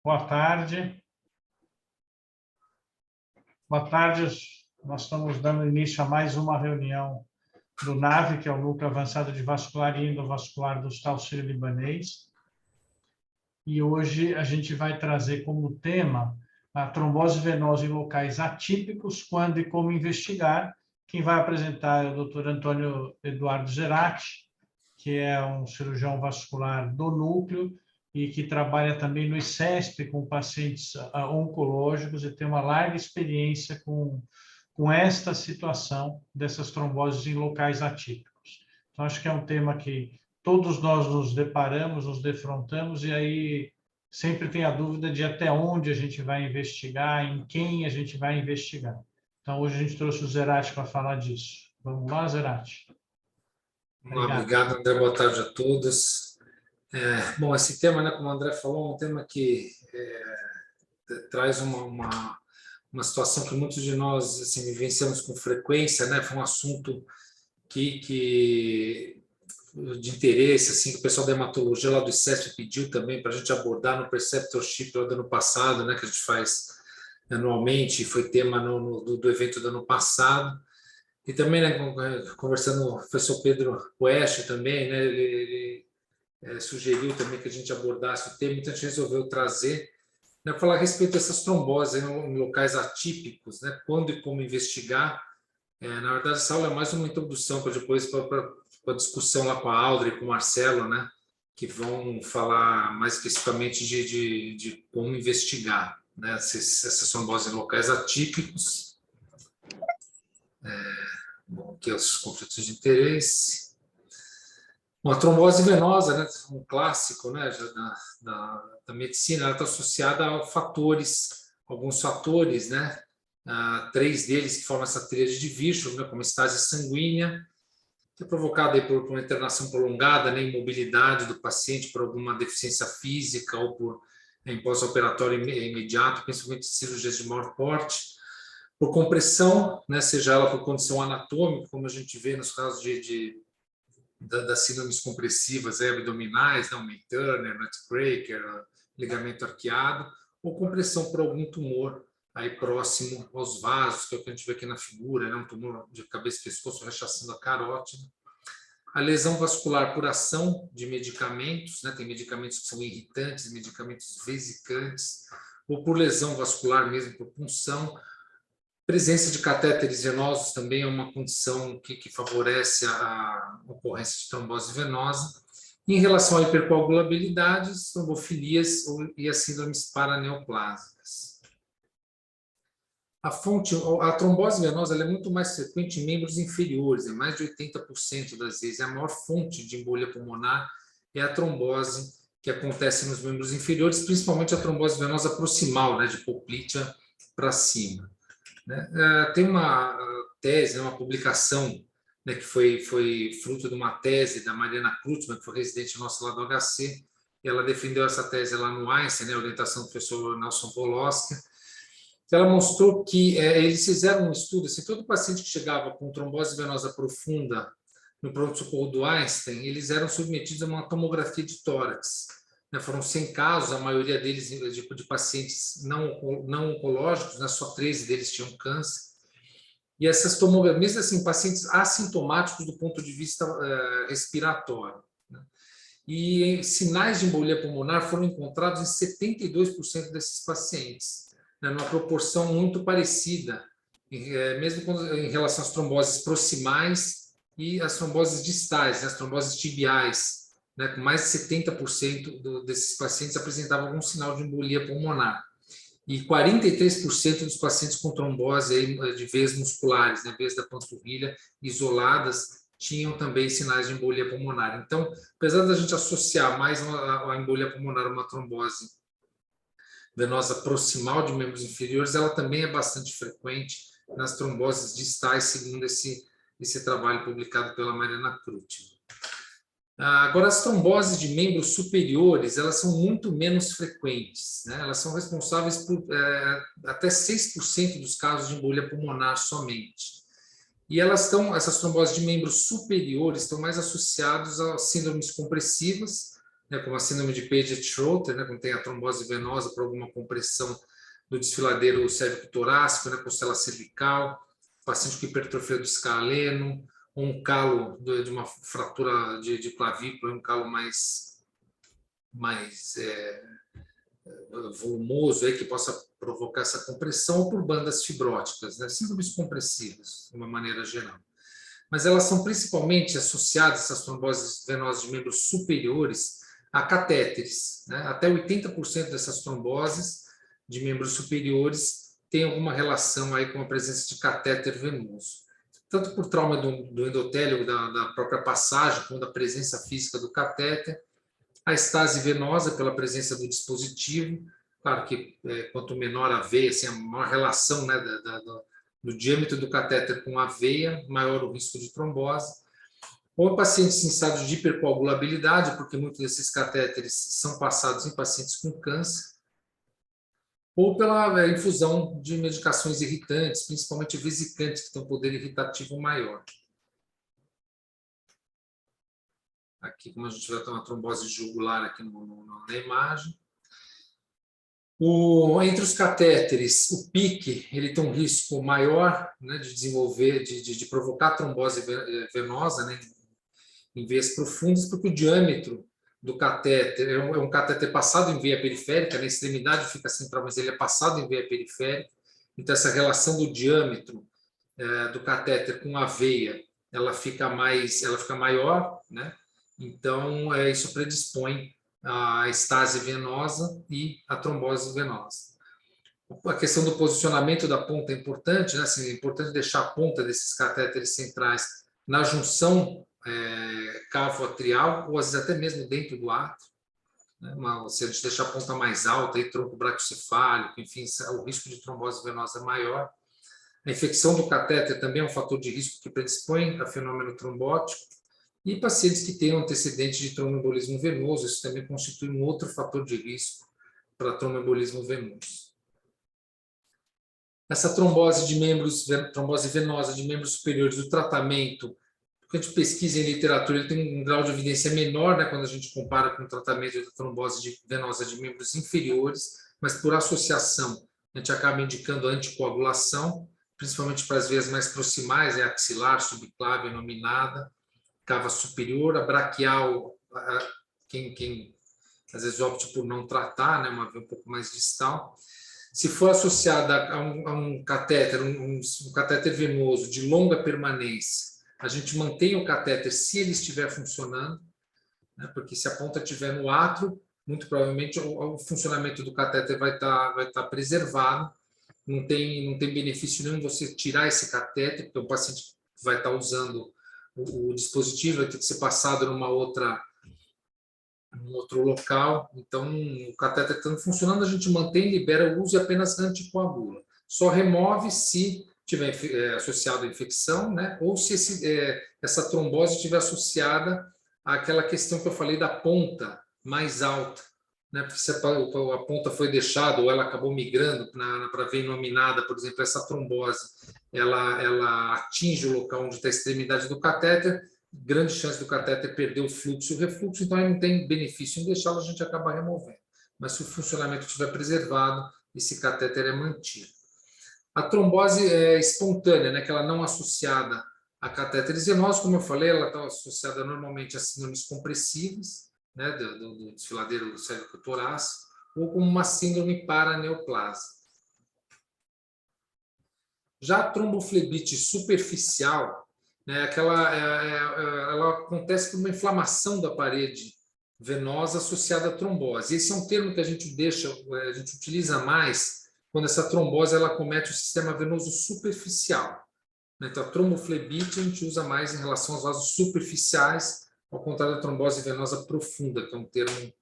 Boa tarde. Boa tarde. Nós estamos dando início a mais uma reunião do NAVE, que é o Núcleo Avançado de Vascular e Endovascular do Hospital Sírio-Libanês. E hoje a gente vai trazer como tema a trombose venosa em locais atípicos, quando e como investigar. Quem vai apresentar é o Dr. Antônio Eduardo Zerati, que é um cirurgião vascular do núcleo e que trabalha também no ICESP com pacientes oncológicos e tem uma larga experiência com esta situação dessas tromboses em locais atípicos. Então, acho que é um tema que todos nós nos deparamos, nos defrontamos, e aí sempre tem a dúvida de até onde a gente vai investigar, em quem a gente vai investigar. Então, hoje a gente trouxe o Zerati para falar disso. Vamos lá, Zerati? Obrigado, André. Boa tarde a todos. Bom, esse tema, né, como o André falou, é um tema que traz uma situação que muitos de nós assim, vivenciamos com frequência, né? Foi um assunto que de interesse, assim, que o pessoal da hematologia lá do ICESP pediu também para a gente abordar no Preceptorship lá do ano passado, né, que a gente faz anualmente, foi tema do evento do ano passado. E também, né, conversando com o professor Pedro Oeste também, né, ele sugeriu também que a gente abordasse o tema, então a gente resolveu trazer, né, falar a respeito dessas tromboses em locais atípicos, né, quando e como investigar. Na verdade, essa aula é mais uma introdução para depois para a discussão lá com a Audrey e com o Marcelo, né, que vão falar mais especificamente de como investigar, né, essas tromboses em locais atípicos. Bom, aqui os conflitos de interesse. Uma trombose venosa, né, um clássico, né, da medicina, ela está associada a alguns fatores, né, 3 deles que formam essa tríade de Virchow, né, como estase sanguínea, que é provocada aí por uma internação prolongada, né, imobilidade do paciente por alguma deficiência física ou por pós-operatório imediato, principalmente cirurgias de maior porte, por compressão, né, seja ela por condição anatômica, como a gente vê nos casos das síndromes compressivas abdominais, né, o May-Turner, Nutcracker, ligamento arqueado, ou compressão por algum tumor aí próximo aos vasos, que é o que a gente vê aqui na figura, né, um tumor de cabeça e pescoço rechaçando a carótida. A lesão vascular por ação de medicamentos, né, tem medicamentos que são irritantes, medicamentos vesicantes, ou por lesão vascular mesmo, por punção. Presença de catéteres venosos também é uma condição que favorece a ocorrência de trombose venosa. Em relação à hipercoagulabilidade, trombofilias e as síndromes paraneoplásicas. A trombose venosa ela é muito mais frequente em membros inferiores, mais de 80% das vezes. A maior fonte de embolia pulmonar é a trombose que acontece nos membros inferiores, principalmente a trombose venosa proximal, né, de poplítea para cima. Tem uma tese, uma publicação, né, que foi fruto de uma tese da Mariana Krutman, que foi residente nossa lá do HC, e ela defendeu essa tese lá no Einstein, né, orientação do professor Nelson Poloska. Ela mostrou que eles fizeram um estudo, assim, todo paciente que chegava com trombose venosa profunda no pronto-socorro do Einstein, eles eram submetidos a uma tomografia de tórax. Foram 100 casos, a maioria deles de pacientes não oncológicos, né? Só 13 deles tinham câncer. E essas tomografias, mesmo assim, pacientes assintomáticos do ponto de vista respiratório. Né? E sinais de embolia pulmonar foram encontrados em 72% desses pacientes, né? Numa proporção muito parecida, mesmo em relação às tromboses proximais e às tromboses distais, né? As tromboses tibiais. Né, com mais de 70% desses pacientes apresentavam algum sinal de embolia pulmonar. E 43% dos pacientes com trombose aí, de veias musculares, né, veias da panturrilha isoladas, tinham também sinais de embolia pulmonar. Então, apesar da gente associar mais a embolia pulmonar a uma trombose venosa proximal de membros inferiores, ela também é bastante frequente nas tromboses distais, segundo esse trabalho publicado pela Mariana Krutman. Agora, as tromboses de membros superiores, elas são muito menos frequentes, né? Elas são responsáveis por até 6% dos casos de embolia pulmonar somente. E essas tromboses de membros superiores estão mais associadas a síndromes compressivas, né, como a síndrome de Paget-Schroeder, né, quando tem a trombose venosa por alguma compressão do desfiladeiro cérvico-torácico, né, costela cervical, paciente com hipertrofia do escaleno, ou um calo de uma fratura de clavícula, um calo mais volumoso, aí, que possa provocar essa compressão, ou por bandas fibróticas, né, síndromes compressivas, de uma maneira geral. Mas elas são principalmente associadas, essas tromboses venosas de membros superiores, a catéteres, né? Até 80% dessas tromboses de membros superiores têm alguma relação aí com a presença de catéter venoso. Tanto por trauma do endotélio, da própria passagem, como da presença física do catéter, a estase venosa pela presença do dispositivo, claro que quanto menor a veia, assim, a maior relação, né, do diâmetro do catéter com a veia, maior o risco de trombose. Ou pacientes em estado de hipercoagulabilidade, porque muitos desses catéteres são passados em pacientes com câncer, ou pela infusão de medicações irritantes, principalmente vesicantes, que têm um poder irritativo maior. Aqui, como a gente vai ter uma trombose jugular aqui na imagem. Entre os catéteres, o PIC ele tem um risco maior, né, de desenvolver, de provocar trombose venosa, né, em veias profundas, porque o diâmetro do catéter é um catéter passado em veia periférica, na extremidade fica central, mas ele é passado em veia periférica. Então, essa relação do diâmetro do catéter com a veia, ela fica maior, né? Então, isso predispõe à estase venosa e à trombose venosa. A questão do posicionamento da ponta é importante, né? Assim, é importante deixar a ponta desses catéteres centrais na junção cavo-atrial, ou às vezes até mesmo dentro do átrio, né? Se a gente deixar a ponta mais alta, aí, tronco braquiocefálico, enfim, o risco de trombose venosa é maior. A infecção do catéter também é um fator de risco que predispõe a fenômeno trombótico. E pacientes que têm um antecedente de tromboembolismo venoso, isso também constitui um outro fator de risco para tromboembolismo venoso. Essa trombose venosa de membros superiores, do tratamento, que a gente pesquisa em literatura, ele tem um grau de evidência menor, né, quando a gente compara com o tratamento da trombose venosa de membros inferiores, mas por associação a gente acaba indicando a anticoagulação, principalmente para as veias mais proximais, axilar, subclávia, nominada, cava superior, a braquial, quem às vezes opte por não tratar, né, uma veia um pouco mais distal. Se for associada a um catéter, um catéter venoso de longa permanência, a gente mantém o catéter se ele estiver funcionando, né, porque se a ponta estiver no átrio, muito provavelmente o funcionamento do catéter vai estar preservado. Não tem benefício nenhum você tirar esse catéter, porque o paciente vai estar usando o dispositivo, vai ter que ser passado num outro local. Então, o catéter estando funcionando, a gente mantém, libera o uso e apenas anticoagula. Só remove se tiver associado à infecção, né? Ou se essa trombose estiver associada àquela questão que eu falei da ponta mais alta, né? Porque se a ponta foi deixada ou ela acabou migrando para a veia nominada, por exemplo, essa trombose, ela atinge o local onde está a extremidade do catéter, grande chance do catéter perder o fluxo e o refluxo, então aí não tem benefício em deixá-lo, a gente acaba removendo. Mas se o funcionamento estiver preservado, esse catéter é mantido. A trombose espontânea, né, que ela não é associada a catéteres venosos, como eu falei, ela está associada normalmente a síndromes compressivas, né, do desfiladeiro cérvico-torácico, ou como uma síndrome paraneoplásica. Já a tromboflebite superficial, né, ela acontece por uma inflamação da parede venosa associada à trombose. Esse é um termo que a gente utiliza mais quando essa trombose ela comete o sistema venoso superficial. Então, a tromboflebite a gente usa mais em relação aos vasos superficiais, ao contrário da trombose venosa profunda, que é um termo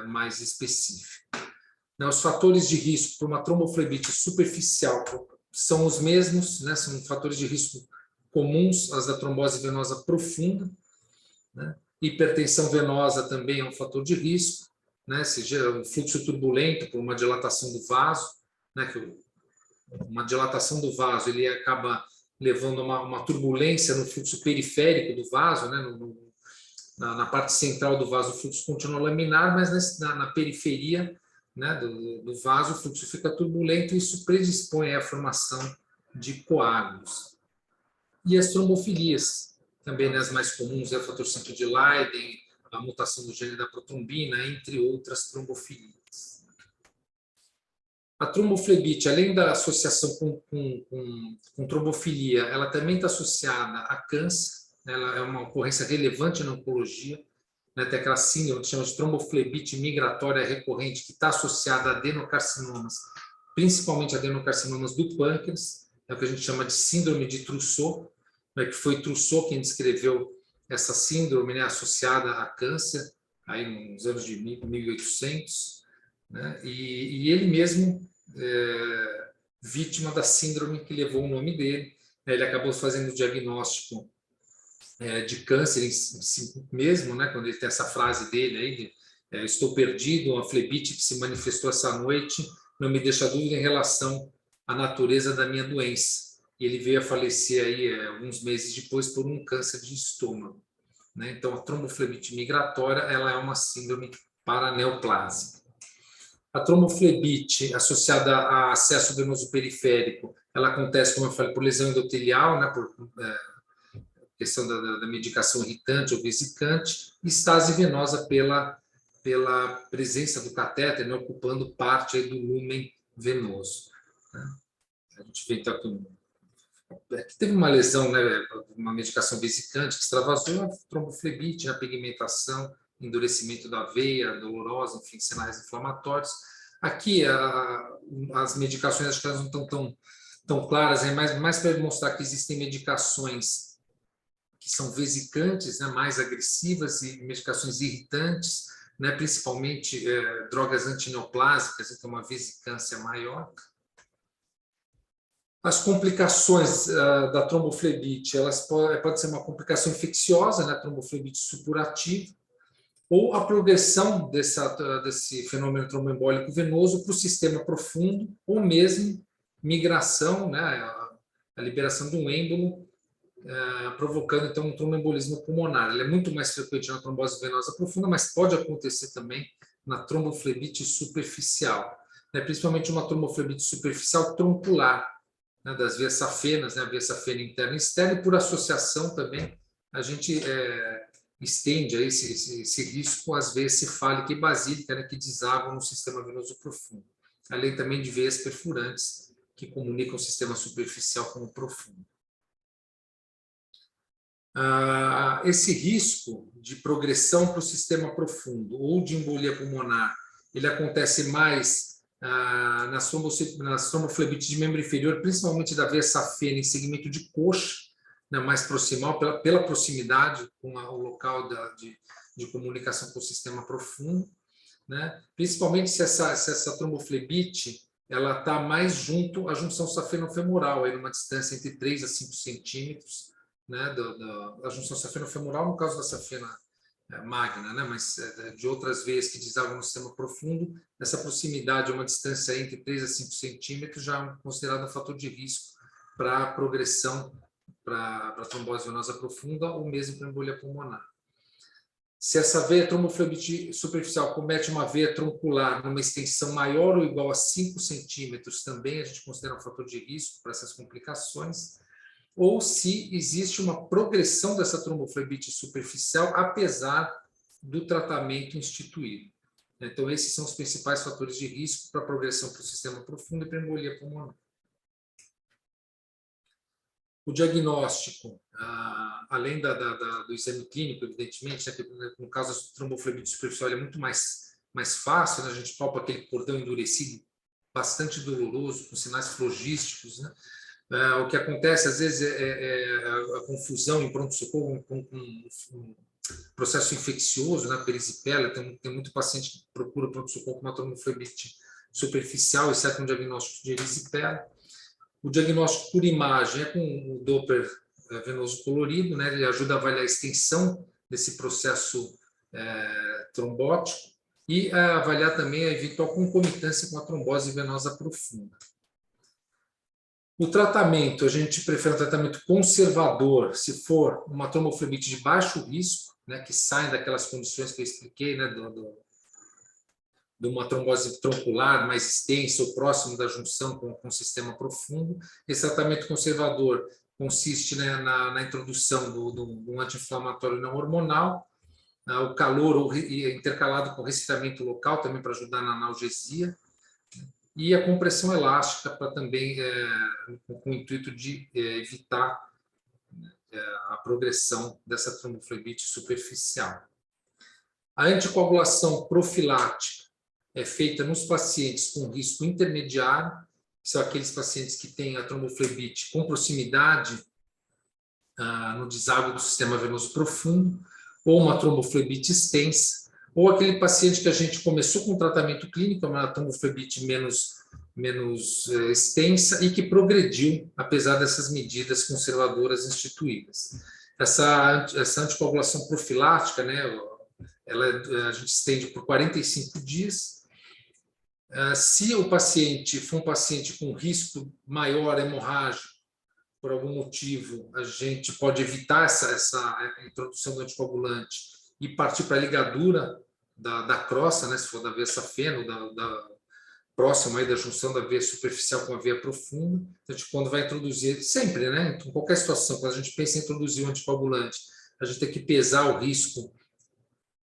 mais específico. Os fatores de risco para uma tromboflebite superficial são os mesmos, né? São fatores de risco comuns às da trombose venosa profunda, né? Hipertensão venosa também é um fator de risco, né? Se gera um fluxo turbulento por uma dilatação do vaso, né? Que uma dilatação do vaso ele acaba levando uma turbulência no fluxo periférico do vaso, né? na parte central do vaso o fluxo continua laminar, mas na periferia, né, do vaso o fluxo fica turbulento e isso predispõe à formação de coágulos. E as trombofilias, também, né, as mais comuns, é o fator 5 de Leiden, a mutação do gene da protrombina, entre outras trombofilias. A tromboflebite, além da associação com trombofilia, ela também está associada a câncer, né, ela é uma ocorrência relevante na oncologia, né, tem aquela síndrome que chama de tromboflebite migratória recorrente, que está associada a adenocarcinomas, principalmente adenocarcinomas do pâncreas, é o que a gente chama de síndrome de Trousseau, né, que foi Trousseau quem descreveu essa síndrome, né, associada a câncer, aí nos anos de 1800, né, e ele mesmo vítima da síndrome que levou o nome dele, né, ele acabou fazendo o diagnóstico de câncer em si mesmo, né, quando ele tem essa frase dele aí, de, estou perdido, uma flebite que se manifestou essa noite, não me deixa dúvida em relação à natureza da minha doença. E ele veio a falecer aí alguns meses depois por um câncer de estômago, né? Então, a tromboflebite migratória, ela é uma síndrome paraneoplásica. A tromboflebite associada a acesso venoso periférico, ela acontece, como eu falei, por lesão endotelial, né, por questão da medicação irritante ou vesicante, e estase venosa pela presença do catéter, né, ocupando parte aí do lumen venoso, né? A gente vê então que teve uma lesão, né, uma medicação vesicante que extravasou, a tromboflebite, a pigmentação, endurecimento da veia, dolorosa, enfim, sinais inflamatórios. Aqui, as medicações, acho que elas não estão tão claras, é mais para mostrar que existem medicações que são vesicantes, né, mais agressivas, e medicações irritantes, né, principalmente drogas antineoplásicas, então uma vesicância maior. As complicações da tromboflebite, elas pode ser uma complicação infecciosa, né, tromboflebite supurativa, ou a progressão desse fenômeno tromboembólico venoso para o sistema profundo, ou mesmo migração, né, a liberação de um êmbolo, provocando então um tromboembolismo pulmonar. Ele é muito mais frequente na trombose venosa profunda, mas pode acontecer também na tromboflebite superficial, né, principalmente uma tromboflebite superficial troncular, né, das veias safenas, né, a veia safena interna e externa, e por associação também a gente estende aí esse risco às veias cefálica e basílica, né, que desaguam no sistema venoso profundo, além também de veias perfurantes que comunicam o sistema superficial com o profundo. Esse risco de progressão para o sistema profundo ou de embolia pulmonar, ele acontece mais nas tromboflebites de membro inferior, principalmente da veia safena em segmento de coxa, né, mais proximal, pela proximidade com o local de comunicação com o sistema profundo, né? Principalmente se essa tromboflebite ela está mais junto à junção safenofemoral, aí numa distância entre 3 a 5 centímetros, né, da junção safenofemoral, no caso da safena magna, né, mas de outras veias que desagam no sistema profundo, essa proximidade, uma distância entre 3 a 5 centímetros, já é considerado um fator de risco para a progressão para a trombose venosa profunda ou mesmo para a embolia pulmonar. Se essa veia tromboflebite superficial comete uma veia troncular numa extensão maior ou igual a 5 centímetros, também a gente considera um fator de risco para essas complicações, ou se existe uma progressão dessa tromboflebite superficial, apesar do tratamento instituído. Então, esses são os principais fatores de risco para a progressão para o sistema profundo e para a embolia pulmonar. O diagnóstico, além do exame clínico, evidentemente, né, que no caso da tromboflebite superficial é muito mais fácil, né, a gente palpa aquele cordão endurecido, bastante doloroso, com sinais flogísticos, né? O que acontece, às vezes, é a confusão em pronto-socorro com um processo infeccioso, né, perisipela. Tem muito paciente que procura pronto-socorro com uma tromboflebite superficial e sai com um diagnóstico de erisipela. O diagnóstico por imagem é com o Doppler venoso colorido, né, ele ajuda a avaliar a extensão desse processo trombótico e a avaliar também a eventual concomitância com a trombose venosa profunda. O tratamento, a gente prefere um tratamento conservador, se for uma tromboflebite de baixo risco, né, que saem daquelas condições que eu expliquei, né, de uma trombose troncular mais extensa ou próximo da junção com o sistema profundo. Esse tratamento conservador consiste, né, na introdução de um anti-inflamatório não hormonal, o calor intercalado com resfriamento local, também para ajudar na analgesia, e a compressão elástica, para também, com o intuito de evitar a progressão dessa tromboflebite superficial. A anticoagulação profilática é feita nos pacientes com risco intermediário, que são aqueles pacientes que têm a tromboflebite com proximidade no deságue do sistema venoso profundo, ou uma tromboflebite extensa, ou aquele paciente que a gente começou com tratamento clínico, uma tromboflebite menos extensa e que progrediu, apesar dessas medidas conservadoras instituídas. Essa anticoagulação profilática, né, a gente estende por 45 dias. Se o paciente for um paciente com risco maior hemorrágico, por algum motivo, a gente pode evitar essa introdução do anticoagulante e partir para a ligadura da crosta, né, se for da veia safena, próximo aí da junção da veia superficial com a veia profunda. Então, a gente, quando vai introduzir, sempre, né, em qualquer situação, quando a gente pensa em introduzir um anticoagulante, a gente tem que pesar o risco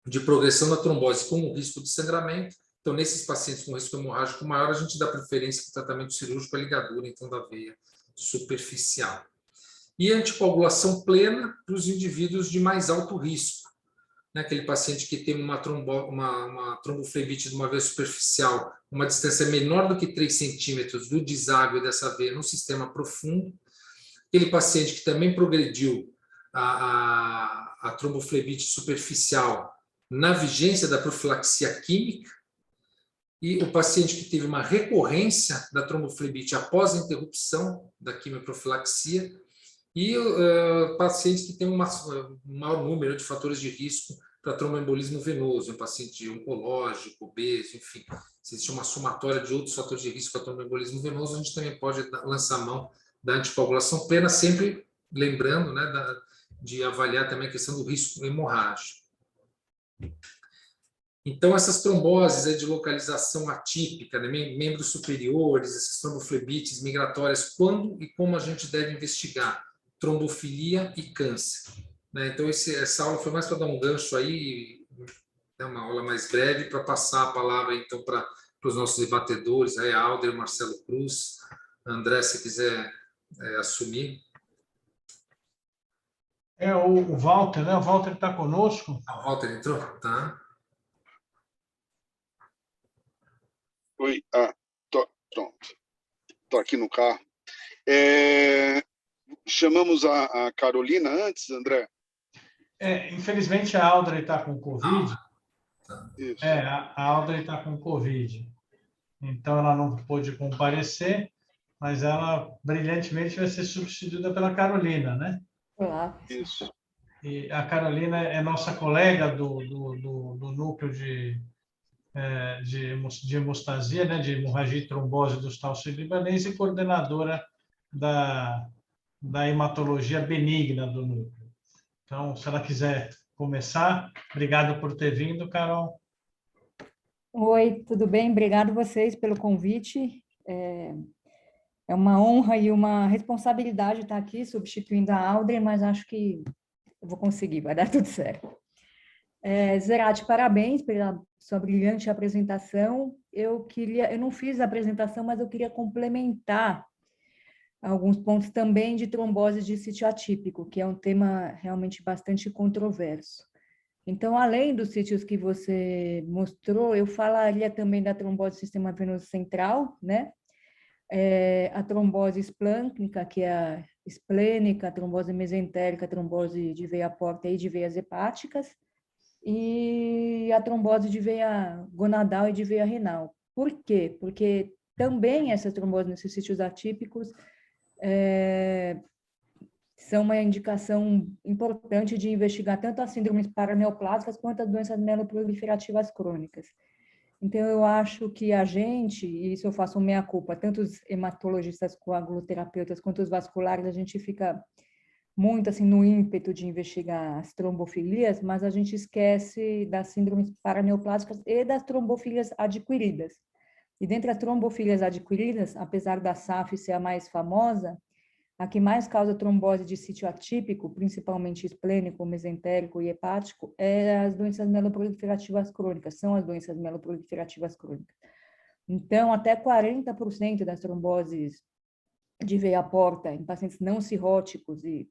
de progressão da trombose com o risco de sangramento. Então, nesses pacientes com risco hemorrágico maior, a gente dá preferência para o tratamento cirúrgico à ligadura, então, da veia superficial. E anticoagulação plena para os indivíduos de mais alto risco, né? Aquele paciente que tem uma tromboflebite de uma veia superficial, uma distância menor do que 3 centímetros do deságue dessa veia no sistema profundo, aquele paciente que também progrediu a tromboflebite superficial na vigência da profilaxia química, e o paciente que teve uma recorrência da tromboflebite após a interrupção da quimioprofilaxia, e pacientes que têm um maior número de fatores de risco para tromboembolismo venoso, um paciente oncológico, obeso, enfim. Se existe uma somatória de outros fatores de risco para tromboembolismo venoso, a gente também pode lançar mão da anticoagulação plena, sempre lembrando, né, de avaliar também a questão do risco hemorrágico. Então, essas tromboses de localização atípica, né, membros superiores, essas tromboflebites migratórias, quando e como a gente deve investigar? Trombofilia e câncer. Né? Então, essa aula foi mais para dar um gancho aí, é uma aula mais breve, para passar a palavra então para os nossos debatedores, aí, Alder, Marcelo Cruz, André, se quiser assumir. O Walter, né? O Walter está conosco. O Walter entrou? Tá. Oi, pronto. Estou aqui no carro. Chamamos a Carolina antes, André? Infelizmente, a Audrey está com Covid. Isso. A Audrey está com Covid. Então, ela não pôde comparecer, mas ela brilhantemente vai ser substituída pela Carolina, né? Olá. Isso. E a Carolina é nossa colega do núcleo de hemostasia, né, de hemorragia e trombose do Hospital Sírio-Libanês e coordenadora da hematologia benigna do núcleo. Então, se ela quiser começar, obrigado por ter vindo, Carol. Oi, tudo bem? Obrigado vocês pelo convite. É uma honra e uma responsabilidade estar aqui substituindo a Audrey, mas acho que eu vou conseguir, vai dar tudo certo. Zerati, parabéns pela sua brilhante apresentação. Eu não fiz a apresentação, mas eu queria complementar alguns pontos também de trombose de sítio atípico, que é um tema realmente bastante controverso. Então, além dos sítios que você mostrou, eu falaria também da trombose do sistema venoso central, né? A trombose esplâncnica, que é a esplênica, a trombose mesentérica, a trombose de veia porta e de veias hepáticas, e a trombose de veia gonadal e de veia renal. Por quê? Porque também essas tromboses nesses sítios atípicos são uma indicação importante de investigar tanto as síndromes paraneoplásicas quanto as doenças mieloproliferativas crônicas. Então, eu acho que a gente, e isso eu faço meia-culpa, tanto os hematologistas coaguloterapeutas quanto os vasculares, a gente fica muito assim no ímpeto de investigar as trombofilias, mas a gente esquece das síndromes paraneoplásicas e das trombofilias adquiridas. E dentre as trombofilias adquiridas, apesar da SAF ser a mais famosa, a que mais causa trombose de sítio atípico, principalmente esplênico, mesentérico e hepático, é as doenças mieloproliferativas crônicas, são as doenças mieloproliferativas crônicas. Então, até 40% das tromboses de veia porta em pacientes não cirróticos, e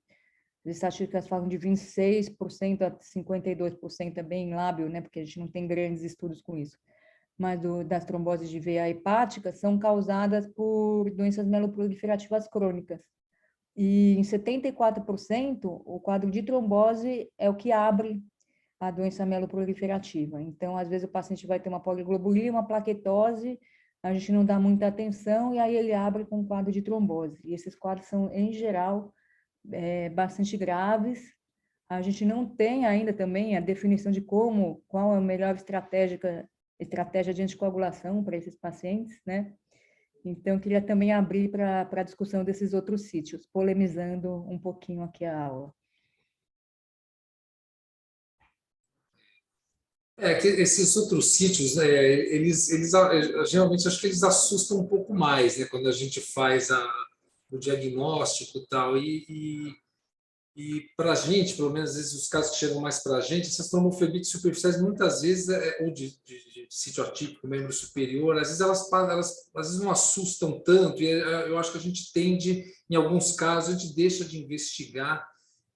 as estatísticas falam de 26% a 52%, é bem lábil, né, porque a gente não tem grandes estudos com isso, mas das tromboses de veia hepática são causadas por doenças mieloproliferativas crônicas. E em 74%, o quadro de trombose é o que abre a doença mieloproliferativa. Então, às vezes, o paciente vai ter uma poliglobulia, uma plaquetose, a gente não dá muita atenção, e aí ele abre com um quadro de trombose. E esses quadros são, em geral, bastante graves. A gente não tem ainda também a definição de qual é a melhor estratégia de anticoagulação para esses pacientes, né? Então, eu queria também abrir para a discussão desses outros sítios, polemizando um pouquinho aqui a aula. Que esses outros sítios, né, eles geralmente acho que eles assustam um pouco mais, né, quando a gente faz o diagnóstico e tal. E para a gente, pelo menos às vezes os casos que chegam mais para a gente, essas tromboflebites superficiais muitas vezes, ou de sítio atípico, membro superior, às vezes elas às vezes não assustam tanto, e eu acho que a gente tende, em alguns casos, a gente deixa de investigar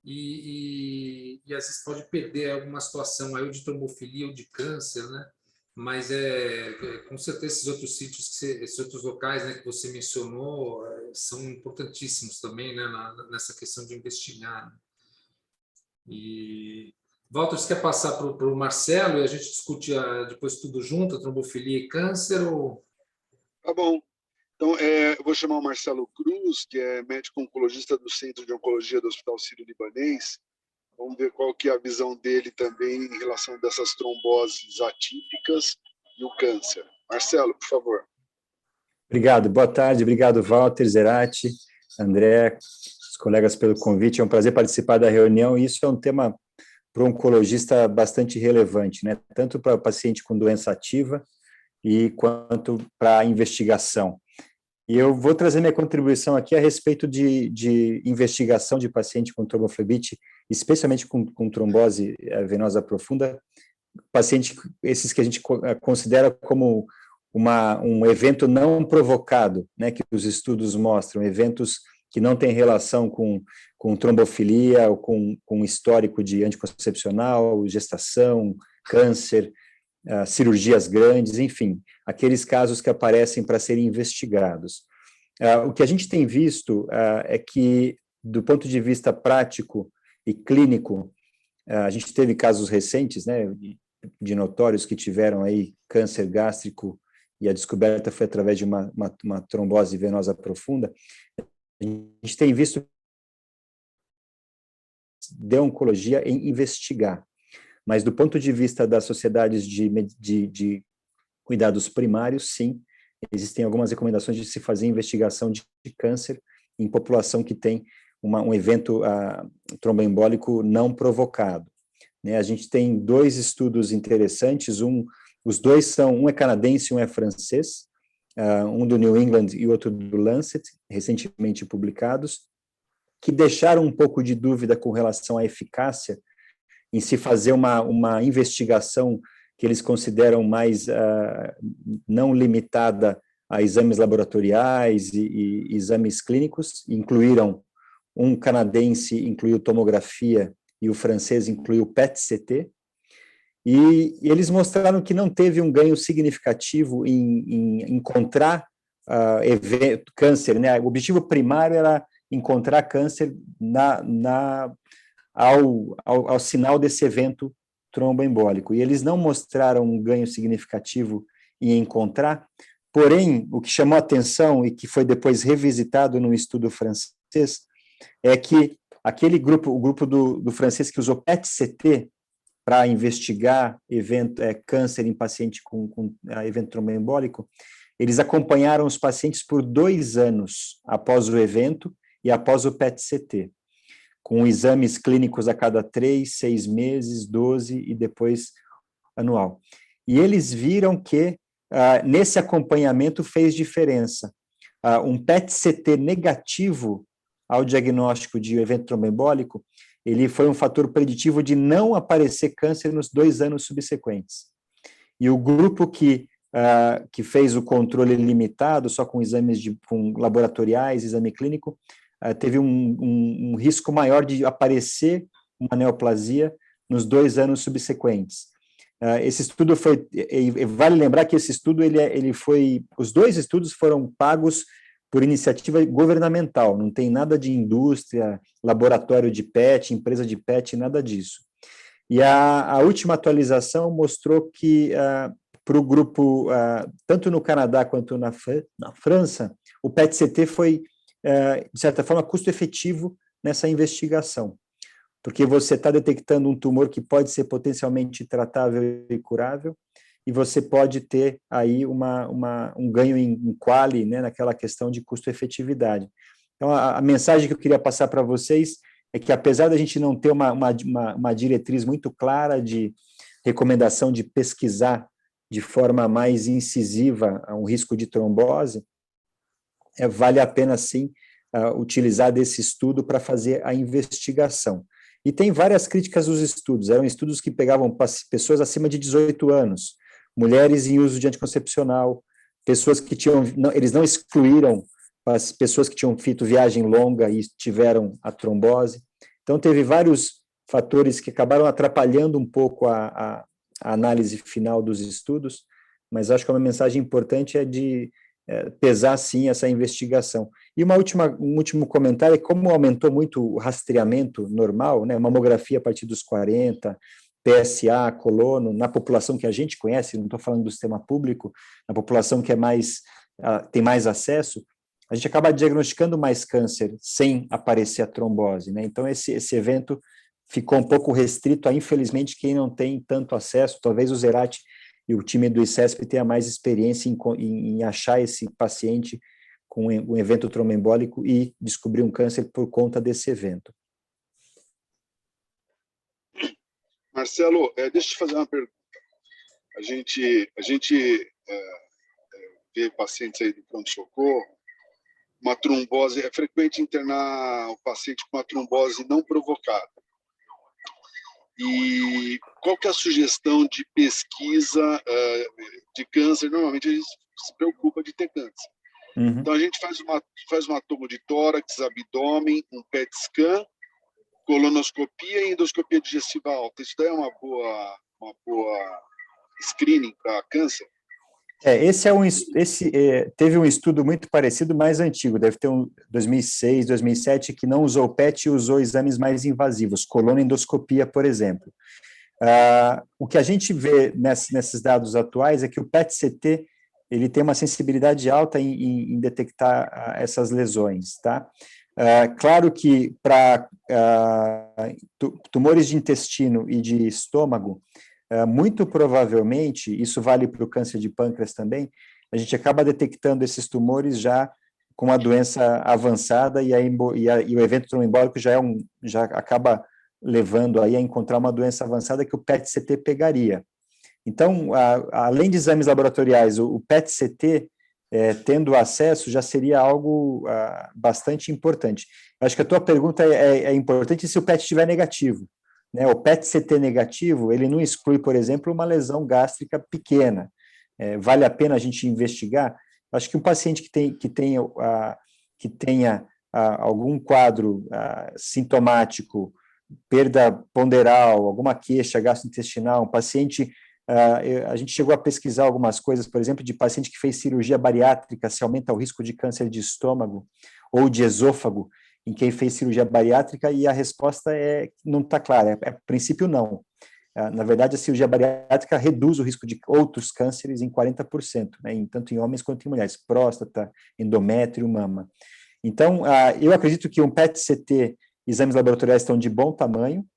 e às vezes pode perder alguma situação aí, ou de trombofilia ou de câncer, né? Mas com certeza esses outros sítios, esses outros locais, né, que você mencionou, são importantíssimos também, né, nessa questão de investigar, né? E Walter, você quer passar para o Marcelo e a gente discute depois tudo junto, trombofilia e câncer? Ou... Tá bom. Então, eu vou chamar o Marcelo Cruz, que é médico oncologista do Centro de Oncologia do Hospital Sírio-Libanês. Vamos ver qual que é a visão dele também em relação dessas tromboses atípicas e o câncer. Marcelo, por favor. Obrigado, boa tarde, obrigado Walter, Zerati, André, os colegas pelo convite, é um prazer participar da reunião, e isso é um tema para o oncologista bastante relevante, né? Tanto para o paciente com doença ativa quanto para a investigação. E eu vou trazer minha contribuição aqui a respeito de investigação de paciente com tromboflebite, especialmente com trombose venosa profunda, esses que a gente considera como um evento não provocado, né, que os estudos mostram, eventos que não têm relação com trombofilia ou com histórico de anticoncepcional, gestação, câncer, cirurgias grandes, enfim, aqueles casos que aparecem para serem investigados. O que a gente tem visto é que, do ponto de vista prático e clínico, a gente teve casos recentes, né, de notórios que tiveram aí câncer gástrico, e a descoberta foi através de uma trombose venosa profunda. A gente tem visto de oncologia em investigar, mas do ponto de vista das sociedades de cuidados primários, sim, existem algumas recomendações de se fazer investigação de câncer em população que tem um evento tromboembólico não provocado, né? A gente tem 2 estudos interessantes, os 2 são, um é canadense e um é francês, um do New England e outro do Lancet, recentemente publicados, que deixaram um pouco de dúvida com relação à eficácia em se fazer uma investigação que eles consideram mais não limitada a exames laboratoriais e exames clínicos. Incluíram, um canadense incluiu tomografia e o francês incluiu PET-CT, e eles mostraram que não teve um ganho significativo em encontrar câncer, né? O objetivo primário era encontrar câncer ao sinal desse evento tromboembólico, e eles não mostraram um ganho significativo em encontrar. Porém, o que chamou a atenção e que foi depois revisitado no estudo francês é que aquele grupo, o grupo do francês que usou PET-CT para investigar câncer em paciente com evento tromboembólico, eles acompanharam os pacientes por 2 anos após o evento e após o PET-CT. com exames clínicos a cada 3, 6 meses, 12 e depois anual. E eles viram que nesse acompanhamento fez diferença. Um PET-CT negativo ao diagnóstico de evento tromboembólico, ele foi um fator preditivo de não aparecer câncer nos 2 anos subsequentes. E o grupo que fez o controle limitado, só com exames com laboratoriais, exame clínico, teve um risco maior de aparecer uma neoplasia nos 2 anos subsequentes. Esse estudo vale lembrar que esse estudo, os 2 estudos foram pagos por iniciativa governamental, não tem nada de indústria, laboratório de PET, empresa de PET, nada disso. E a última atualização mostrou que, para o grupo, tanto no Canadá quanto na França, o PET-CT foi, de certa forma, custo-efetivo nessa investigação, porque você está detectando um tumor que pode ser potencialmente tratável e curável, e você pode ter aí um ganho em quali, né, naquela questão de custo-efetividade. Então, a mensagem que eu queria passar para vocês é que, apesar da gente não ter uma diretriz muito clara de recomendação de pesquisar de forma mais incisiva um risco de trombose, vale a pena, sim, utilizar desse estudo para fazer a investigação. E tem várias críticas aos estudos. Eram estudos que pegavam pessoas acima de 18 anos, mulheres em uso de anticoncepcional, pessoas que eles não excluíram as pessoas que tinham feito viagem longa e tiveram a trombose. Então, teve vários fatores que acabaram atrapalhando um pouco a análise final dos estudos, mas acho que uma mensagem importante é de pesar, sim, essa investigação. E um último comentário é como aumentou muito o rastreamento normal, né, mamografia a partir dos 40, PSA, colono, na população que a gente conhece, não estou falando do sistema público, na população que tem mais acesso, a gente acaba diagnosticando mais câncer sem aparecer a trombose, né? Então, esse evento ficou um pouco restrito a, infelizmente, quem não tem tanto acesso. Talvez o Zerati e o time do ICESP tenha mais experiência em achar esse paciente com um evento tromboembólico e descobrir um câncer por conta desse evento. Marcelo, deixa eu te fazer uma pergunta. A gente vê pacientes aí do pronto-socorro, uma trombose, é frequente internar o paciente com uma trombose não provocada. E qual que é a sugestão de pesquisa de câncer? Normalmente a gente se preocupa de ter câncer. Uhum. Então a gente faz uma tomo de tórax, abdômen, um PET scan, colonoscopia e endoscopia digestiva alta. Isso daí é uma boa screening para câncer? Teve um estudo muito parecido, mais antigo, deve ter 2006, 2007, que não usou PET e usou exames mais invasivos, colonoendoscopia, por exemplo. O que a gente vê nesses dados atuais é que o PET-CT ele tem uma sensibilidade alta em detectar essas lesões, tá? Claro que para tumores de intestino e de estômago, muito provavelmente, isso vale para o câncer de pâncreas também, a gente acaba detectando esses tumores já com a doença avançada e o evento tromboembólico já acaba levando aí a encontrar uma doença avançada que o PET-CT pegaria. Então, além de exames laboratoriais, o PET-CT, tendo acesso, já seria algo bastante importante. Eu acho que a tua pergunta é importante se o PET estiver negativo. Né? O PET-CT negativo, ele não exclui, por exemplo, uma lesão gástrica pequena. Vale a pena a gente investigar? Acho que um paciente que tenha algum quadro sintomático, perda ponderal, alguma queixa gastrointestinal, um paciente... a gente chegou a pesquisar algumas coisas, por exemplo, de paciente que fez cirurgia bariátrica, se aumenta o risco de câncer de estômago ou de esôfago em quem fez cirurgia bariátrica, e a resposta não está clara, a princípio não. Na verdade, a cirurgia bariátrica reduz o risco de outros cânceres em 40%, né, tanto em homens quanto em mulheres, próstata, endométrio, mama. Então, eu acredito que um PET-CT, exames laboratoriais estão de bom tamanho,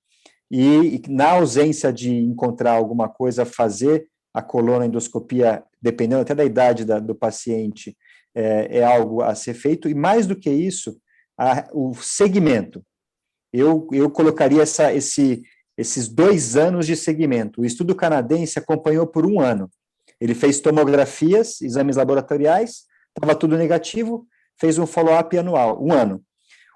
e na ausência de encontrar alguma coisa, fazer a colonoendoscopia, dependendo até da idade do paciente, é algo a ser feito, e mais do que isso, o segmento. eu colocaria esses 2 anos de segmento. O estudo canadense acompanhou por 1 ano. Ele fez tomografias, exames laboratoriais, estava tudo negativo, fez um follow-up anual, 1 ano.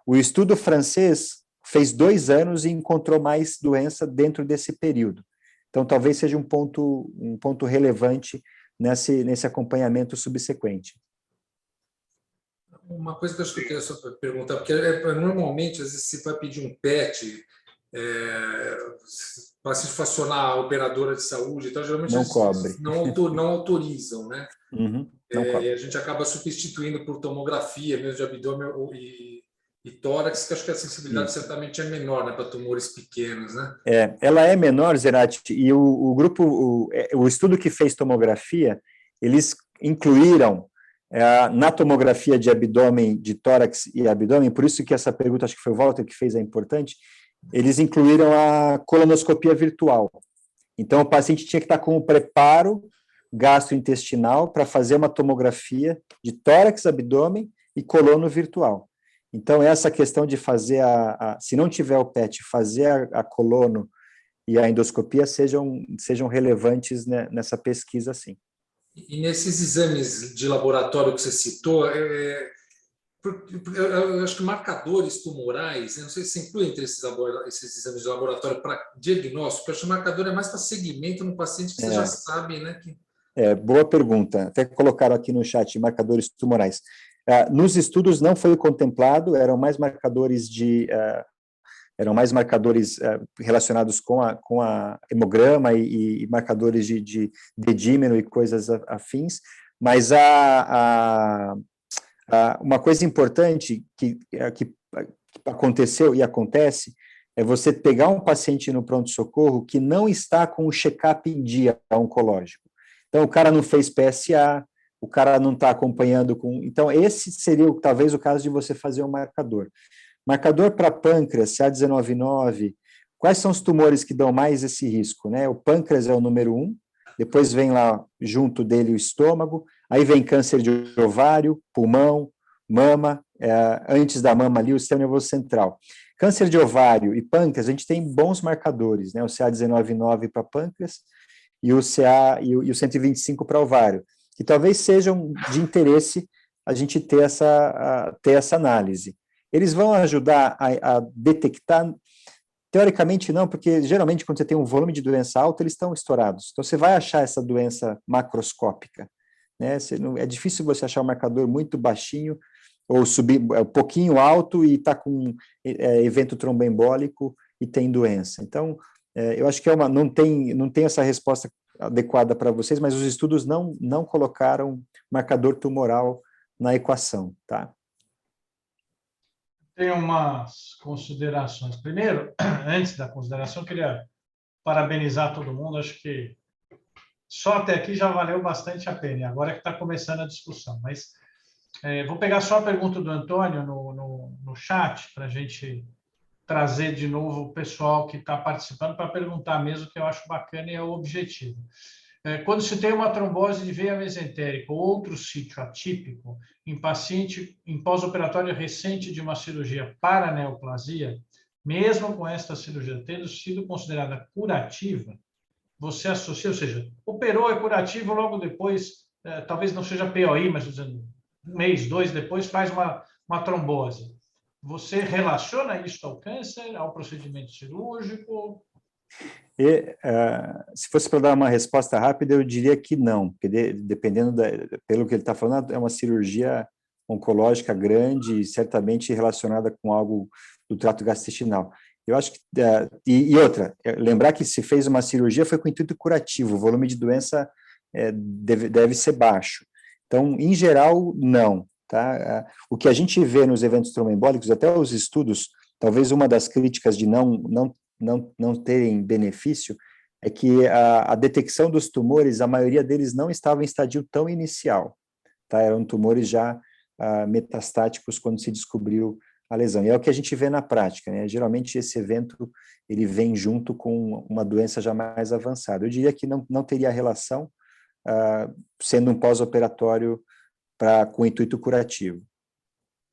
O estudo francês fez 2 anos e encontrou mais doença dentro desse período. Então, talvez seja um ponto relevante nesse acompanhamento subsequente. Uma coisa que eu acho que eu queria só perguntar, porque normalmente, às vezes, você vai pedir um PET, para se acionar a operadora de saúde, então, geralmente, Não eles cobre. não autorizam, né? Uhum, não cobre. E a gente acaba substituindo por tomografia, mesmo de abdômen e tórax, que acho que a sensibilidade certamente é menor, né, para tumores pequenos, né? Ela é menor, Zerati, e o grupo, o estudo que fez tomografia, eles incluíram na tomografia de abdômen, de tórax e abdômen, por isso que essa pergunta, acho que foi o Walter que fez, é importante, eles incluíram a colonoscopia virtual. Então, o paciente tinha que estar com o preparo gastrointestinal para fazer uma tomografia de tórax, abdômen e colono virtual. Então, essa questão de fazer se não tiver o PET, fazer a colono e a endoscopia sejam relevantes, né, nessa pesquisa, sim. E nesses exames de laboratório que você citou, eu acho que marcadores tumorais, não sei se você inclui entre esses exames de laboratório para diagnóstico, eu acho que o marcador é mais para segmento no paciente que você já sabe, né? Boa pergunta. Até colocaram aqui no chat marcadores tumorais. Nos estudos não foi contemplado, eram mais marcadores relacionados com a hemograma e marcadores de dedímero e coisas afins, mas uma coisa importante que aconteceu e acontece é você pegar um paciente no pronto-socorro que não está com o check-up em dia oncológico. Então, o cara não fez PSA, o cara não está acompanhando com... Então, esse seria talvez o caso de você fazer um marcador. Marcador para pâncreas, CA19-9, quais são os tumores que dão mais esse risco, né? O pâncreas é o número 1, depois vem lá junto dele o estômago, aí vem câncer de ovário, pulmão, mama, antes da mama ali o sistema nervoso central. Câncer de ovário e pâncreas, a gente tem bons marcadores, né? O CA19-9 para pâncreas e o o 125 para ovário, que talvez sejam de interesse a gente ter essa análise. Eles vão ajudar a detectar? Teoricamente não, porque geralmente quando você tem um volume de doença alto, eles estão estourados. Então você vai achar essa doença macroscópica, né? É difícil você achar um marcador muito baixinho ou subir um pouquinho alto e está com evento tromboembólico e tem doença. Então, eu acho que não tem essa resposta adequada para vocês, mas os estudos não colocaram marcador tumoral na equação, tá? Tem umas considerações. Primeiro, antes da consideração, eu queria parabenizar todo mundo. Acho que só até aqui já valeu bastante a pena. Agora é que está começando a discussão. Mas vou pegar só a pergunta do Antônio no chat para a gente trazer de novo o pessoal que está participando para perguntar mesmo, que eu acho bacana e é o objetivo. Quando se tem uma trombose de veia mesentérica ou outro sítio atípico em paciente em pós-operatório recente de uma cirurgia para neoplasia, mesmo com esta cirurgia tendo sido considerada curativa, você associa, ou seja, operou, é curativo, logo depois, talvez não seja POI, mas dizendo, 1 mês, 2 depois, faz uma trombose. Você relaciona isso ao câncer, ao procedimento cirúrgico? Se fosse para dar uma resposta rápida, eu diria que não, porque dependendo pelo que ele está falando, é uma cirurgia oncológica grande e certamente relacionada com algo do trato gastrointestinal. Eu acho que, e outra, lembrar que se fez uma cirurgia foi com intuito curativo, o volume de doença deve ser baixo. Então, em geral, não. Tá? O que a gente vê nos eventos tromboembólicos, até os estudos, talvez uma das críticas de não terem benefício, é que a detecção dos tumores, a maioria deles não estava em estadio tão inicial, tá? Eram tumores já metastáticos quando se descobriu a lesão. E é o que a gente vê na prática, né? Geralmente esse evento, ele vem junto com uma doença já mais avançada. Eu diria que não teria relação, sendo um pós-operatório com intuito curativo.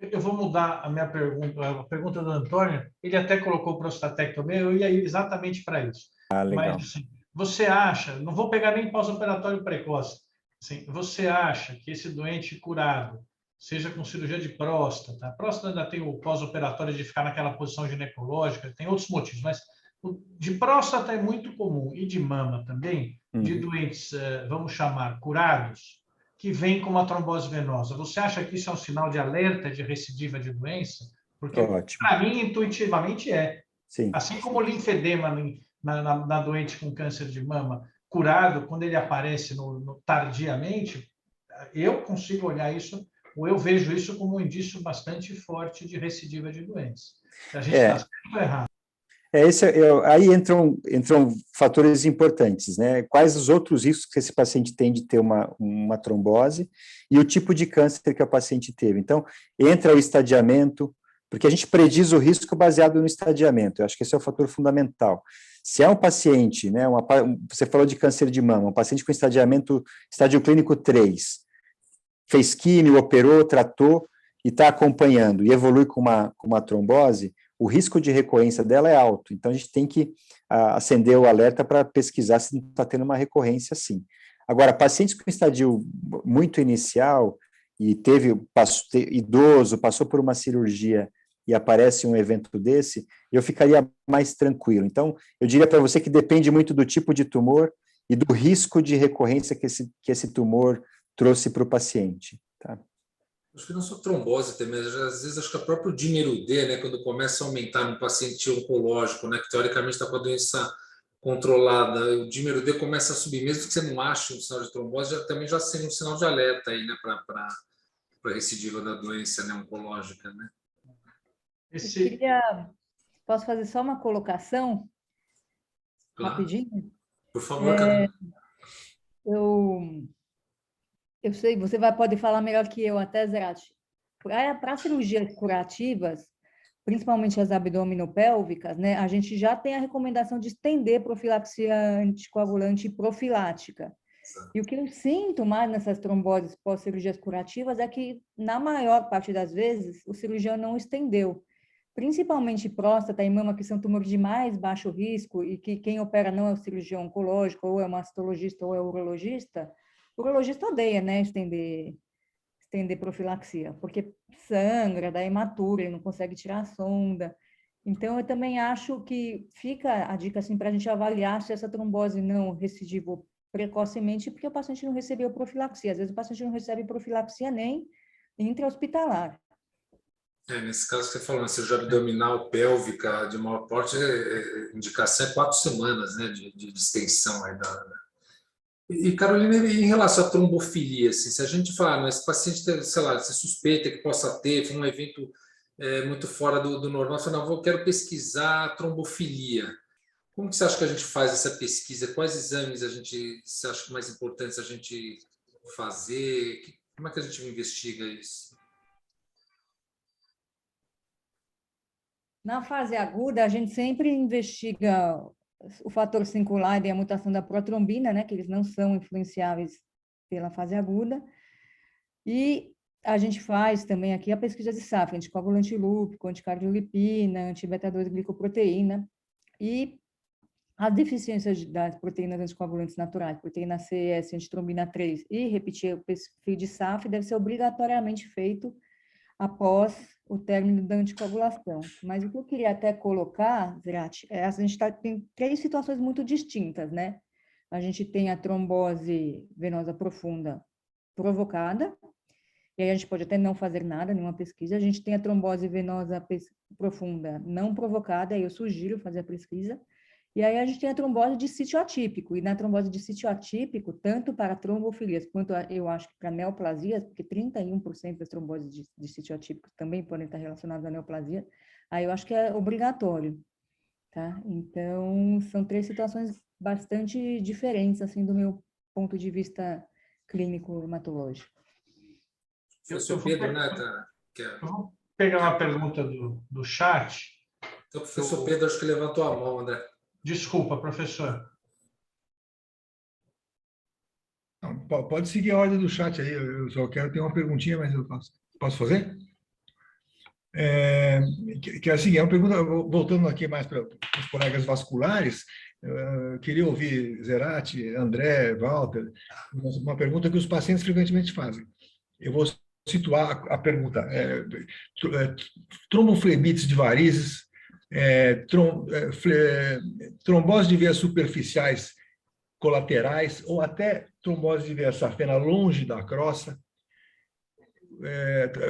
Eu vou mudar a minha pergunta, a pergunta do Antônio. Ele até colocou prostatectomia, eu ia ir exatamente para isso. Mas, Legal. assim, você acha, não vou pegar nem pós-operatório precoce, assim, você acha que esse doente curado, seja com cirurgia de próstata, a próstata ainda tem o pós-operatório de ficar naquela posição ginecológica, tem outros motivos, mas de próstata é muito comum, e de mama também, de doentes, vamos chamar, curados, que vem com uma trombose venosa. Você acha que isso é um sinal de alerta de recidiva de doença? Porque, Ótimo. para mim, intuitivamente é. Sim. Assim como o linfedema na doente com câncer de mama curado, quando ele aparece tardiamente, eu consigo olhar isso, ou eu vejo isso como um indício bastante forte de recidiva de doença. A gente está certo ou errado? Aí entram fatores importantes, né? Quais os outros riscos que esse paciente tem de ter uma trombose e o tipo de câncer que o paciente teve. Então, entra o estadiamento, porque a gente prediz o risco baseado no estadiamento. Eu acho que esse é o fator fundamental. Se é um paciente, né? Você falou de câncer de mama, um paciente com estádio clínico 3, fez químio, operou, tratou e está acompanhando e evolui com uma trombose, o risco de recorrência dela é alto. Então, a gente tem que acender o alerta para pesquisar se não está tendo uma recorrência assim. Agora, pacientes com estadio muito inicial e idoso, passou por uma cirurgia e aparece um evento desse, eu ficaria mais tranquilo. Então, eu diria para você que depende muito do tipo de tumor e do risco de recorrência que esse tumor trouxe para o paciente. Tá? Acho que não só trombose também, às vezes acho que a própria DIMER-UD, né, quando começa a aumentar no paciente oncológico, né, que teoricamente está com a doença controlada, o DIMER-UD começa a subir, mesmo que você não ache um sinal de trombose, também já seria um sinal de alerta aí, né, para a recidiva da doença, né, oncológica, né? Posso fazer só uma colocação? Claro. Rapidinho? Por favor, Carolina. Eu sei, você pode falar melhor que eu, até, Zerati. Para cirurgias curativas, principalmente as abdominopélvicas, né, a gente já tem a recomendação de estender profilaxia anticoagulante profilática. E o que eu sinto mais nessas tromboses pós-cirurgias curativas é que, na maior parte das vezes, o cirurgião não estendeu. Principalmente próstata e mama, que são tumores de mais baixo risco e que quem opera não é o cirurgião oncológico, ou é o mastologista, ou é o urologista. O urologista odeia, né, estender profilaxia, porque sangra, dá hematura, ele não consegue tirar a sonda. Então, eu também acho que fica a dica assim, para a gente avaliar se essa trombose não recidivou precocemente, porque o paciente não recebeu profilaxia. Às vezes, o paciente não recebe profilaxia nem intra-hospitalar. Nesse caso que você falou, cirurgia abdominal pélvica de maior porte, indicação é 4 semanas, né, de extensão aí E, Carolina, em relação à trombofilia, assim, se a gente falar, mas esse paciente, sei lá, se suspeita que possa ter, foi um evento muito fora do normal, você fala, não, eu quero pesquisar a trombofilia. Como que você acha que a gente faz essa pesquisa? Quais exames você acha mais importantes a gente fazer? Como é que a gente investiga isso? Na fase aguda, a gente sempre investiga o fator singular e a mutação da protrombina, né, que eles não são influenciáveis pela fase aguda. E a gente faz também aqui a pesquisa de SAF, anticoagulante lúpico, anticardiolipina, anti-beta-2-glicoproteína e as deficiências das proteínas anticoagulantes naturais, proteína C, S, antitrombina 3 e repetir o perfil de SAF deve ser obrigatoriamente feito após o término da anticoagulação. Mas o que eu queria até colocar, Zerati, a gente tem 3 situações muito distintas, né? A gente tem a trombose venosa profunda provocada, e aí a gente pode até não fazer nada, nenhuma pesquisa. A gente tem a trombose venosa profunda não provocada, aí eu sugiro fazer a pesquisa. E aí a gente tem a trombose de sítio atípico, e na trombose de sítio atípico, tanto para trombofilias quanto eu acho que para neoplasias, porque 31% das tromboses de sítio atípico também podem estar relacionadas à neoplasia, aí eu acho que é obrigatório, tá? Então, são 3 situações bastante diferentes, assim, do meu ponto de vista clínico hematológico. Professor Pedro, né? Eu vou pegar uma pergunta do chat. Então, o professor Pedro, acho que levantou a mão, André. Desculpa, professor. Não, pode seguir a ordem do chat aí. Eu só quero ter uma perguntinha, mas eu posso fazer? que é assim, é uma pergunta, voltando aqui mais para os colegas vasculares, queria ouvir Zerati, André, Walter, uma pergunta que os pacientes frequentemente fazem. Eu vou situar a pergunta. Tromboflebites de varizes, trombose de veias superficiais colaterais ou até trombose de veia safena longe da crosta.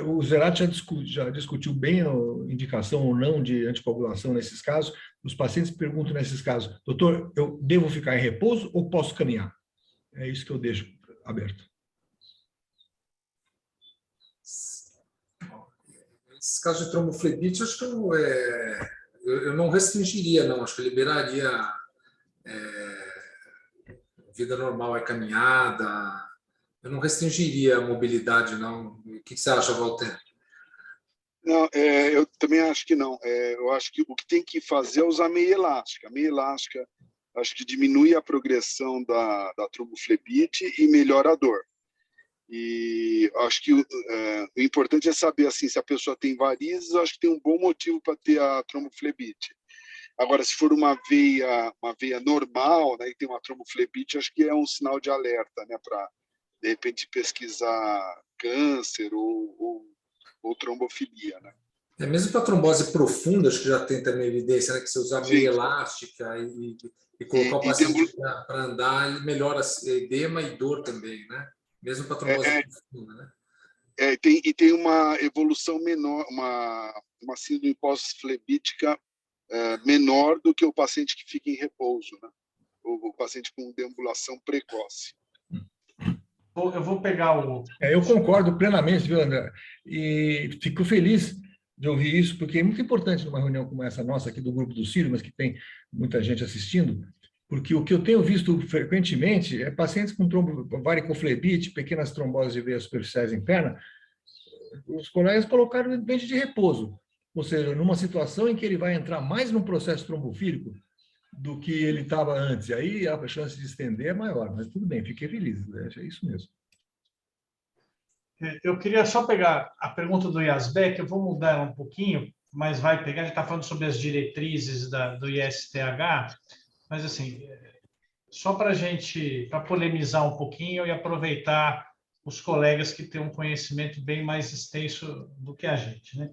O Zerati já discutiu bem a indicação ou não de anticoagulação nesses casos. Os pacientes perguntam nesses casos, doutor, eu devo ficar em repouso ou posso caminhar? É isso que eu deixo aberto. Nesses casos de tromboflebite, acho que eu não restringiria, não. Acho que eu liberaria vida normal, caminhada. Eu não restringiria a mobilidade, não. O que você acha, Walter? Não, eu também acho que não. Eu acho que o que tem que fazer é usar meia elástica. A meia elástica, acho que diminui a progressão da tromboflebite e melhora a dor. E acho que o importante é saber assim, se a pessoa tem varizes, acho que tem um bom motivo para ter a tromboflebite. Agora, se for uma veia normal, né, e tem uma tromboflebite, acho que é um sinal de alerta, né, para de repente pesquisar câncer ou trombofilia, né? Mesmo para trombose profunda, acho que já tem também evidência, né, que se usar meia elástica e colocar o paciente para andar, ele melhora edema e dor também, né? Mesmo para trombose profunda, né? Tem uma evolução menor, uma síndrome pós-flebítica menor do que o paciente que fica em repouso, né? O paciente com deambulação precoce. Eu vou pegar o... Eu concordo plenamente, viu, André? E fico feliz de ouvir isso, porque é muito importante numa reunião como essa nossa aqui do Grupo do Círio, mas que tem muita gente assistindo, porque o que eu tenho visto frequentemente é pacientes com varicoflebite, pequenas tromboses de veias superficiais em perna, os colegas colocaram no ambiente de repouso, ou seja, numa situação em que ele vai entrar mais num processo trombofílico do que ele estava antes. E aí a chance de estender é maior, mas tudo bem, fiquei feliz, né? É isso mesmo. Eu queria só pegar a pergunta do Yazbek, eu vou mudar ela um pouquinho, mas vai pegar, a gente está falando sobre as diretrizes do ISTH, mas assim, só para polemizar um pouquinho e aproveitar os colegas que têm um conhecimento bem mais extenso do que a gente, né?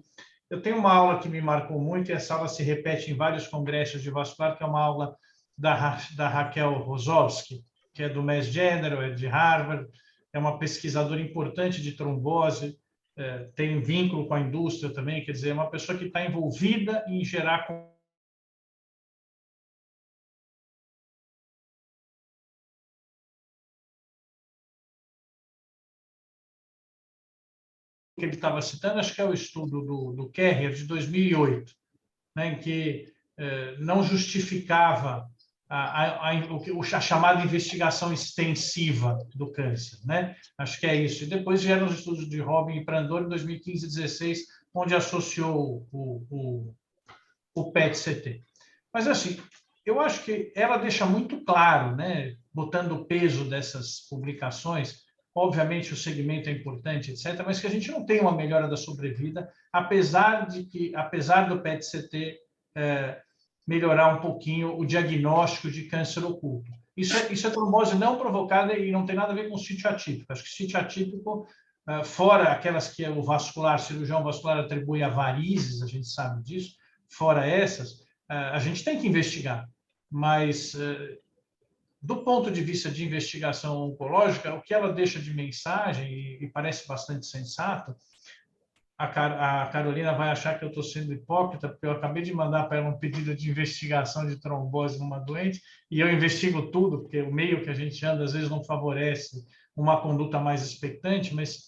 Eu tenho uma aula que me marcou muito, e essa aula se repete em vários congressos de vascular, que é uma aula da Raquel Rosowski, que é do Mass General, é de Harvard, é uma pesquisadora importante de trombose, tem vínculo com a indústria também, quer dizer, é uma pessoa que está envolvida em gerar que ele estava citando, acho que é o estudo do Carrier, de 2008, né, em que não justificava a chamada investigação extensiva do câncer, né? Acho que é isso. E depois vieram os estudos de Robin e Prandor em 2015 e 2016, onde associou o PET-CT. Mas, assim, eu acho que ela deixa muito claro, né, botando o peso dessas publicações, obviamente o segmento é importante, etc., mas que a gente não tem uma melhora da sobrevida, apesar do PET-CT melhorar um pouquinho o diagnóstico de câncer oculto. Isso é trombose não provocada e não tem nada a ver com sítio atípico. Acho que sítio atípico, fora aquelas que o cirurgião vascular atribui a varizes, a gente sabe disso, fora essas, a gente tem que investigar. Mas, do ponto de vista de investigação oncológica, o que ela deixa de mensagem, e parece bastante sensato, a Carolina vai achar que eu estou sendo hipócrita, porque eu acabei de mandar para ela um pedido de investigação de trombose numa doente, e eu investigo tudo, porque o meio que a gente anda às vezes não favorece uma conduta mais expectante, mas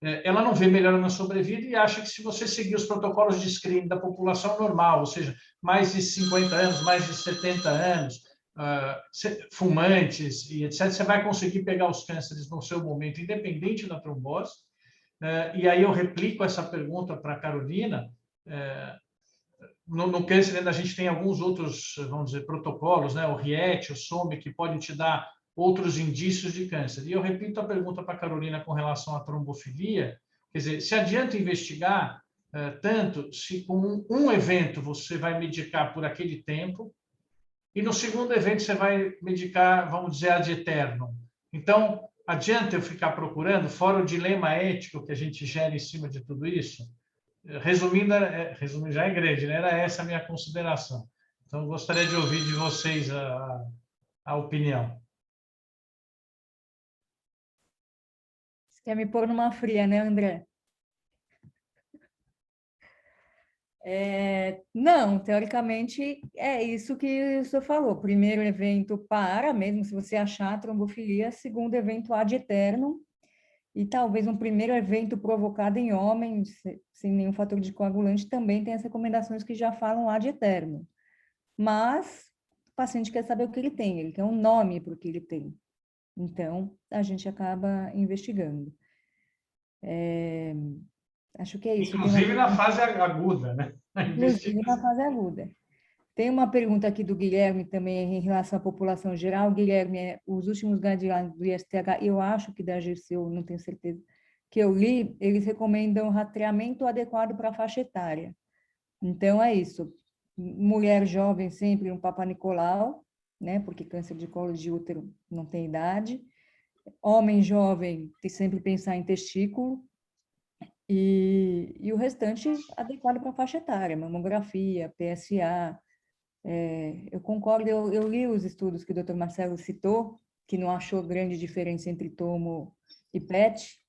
ela não vê melhora na sobrevida e acha que se você seguir os protocolos de screening da população normal, ou seja, mais de 50 anos, mais de 70 anos, fumantes e etc., você vai conseguir pegar os cânceres no seu momento, independente da trombose. E aí eu replico essa pergunta para a Carolina. No câncer ainda a gente tem alguns outros, vamos dizer, protocolos, né? O RIET, o SOME, que podem te dar outros indícios de câncer. E eu repito a pergunta para a Carolina com relação à trombofilia. Quer dizer, se adianta investigar tanto se com um evento você vai medicar por aquele tempo, e no segundo evento você vai medicar, vamos dizer, ad eternum. Então, adianta eu ficar procurando, fora o dilema ético que a gente gera em cima de tudo isso? Resumindo, resumindo já é grande, né? Era essa a minha consideração. Então, gostaria de ouvir de vocês a opinião. Você quer me pôr numa fria, né, André? Não, teoricamente é isso que o senhor falou. Primeiro evento para, mesmo se você achar trombofilia, segundo evento ad eternum, e talvez um primeiro evento provocado em homens, sem nenhum fator de coagulante, também tem as recomendações que já falam ad eternum. Mas o paciente quer saber o que ele tem, ele quer um nome para o que ele tem. Então, a gente acaba investigando. Acho que é isso. Inclusive na fase aguda, né? Inclusive na fase aguda. Tem uma pergunta aqui do Guilherme também em relação à população geral. Guilherme, os últimos guidelines do ISTH, eu acho que da GCU, não tenho certeza, que eu li, eles recomendam rastreamento adequado para a faixa etária. Então, é isso. Mulher jovem, sempre um Papa Nicolau, né? Porque câncer de colo de útero não tem idade. Homem jovem, tem sempre pensar em testículo. E o restante adequado para a faixa etária, mamografia, PSA. Eu concordo, eu li os estudos que o Dr. Marcelo citou, que não achou grande diferença entre tomo e PET.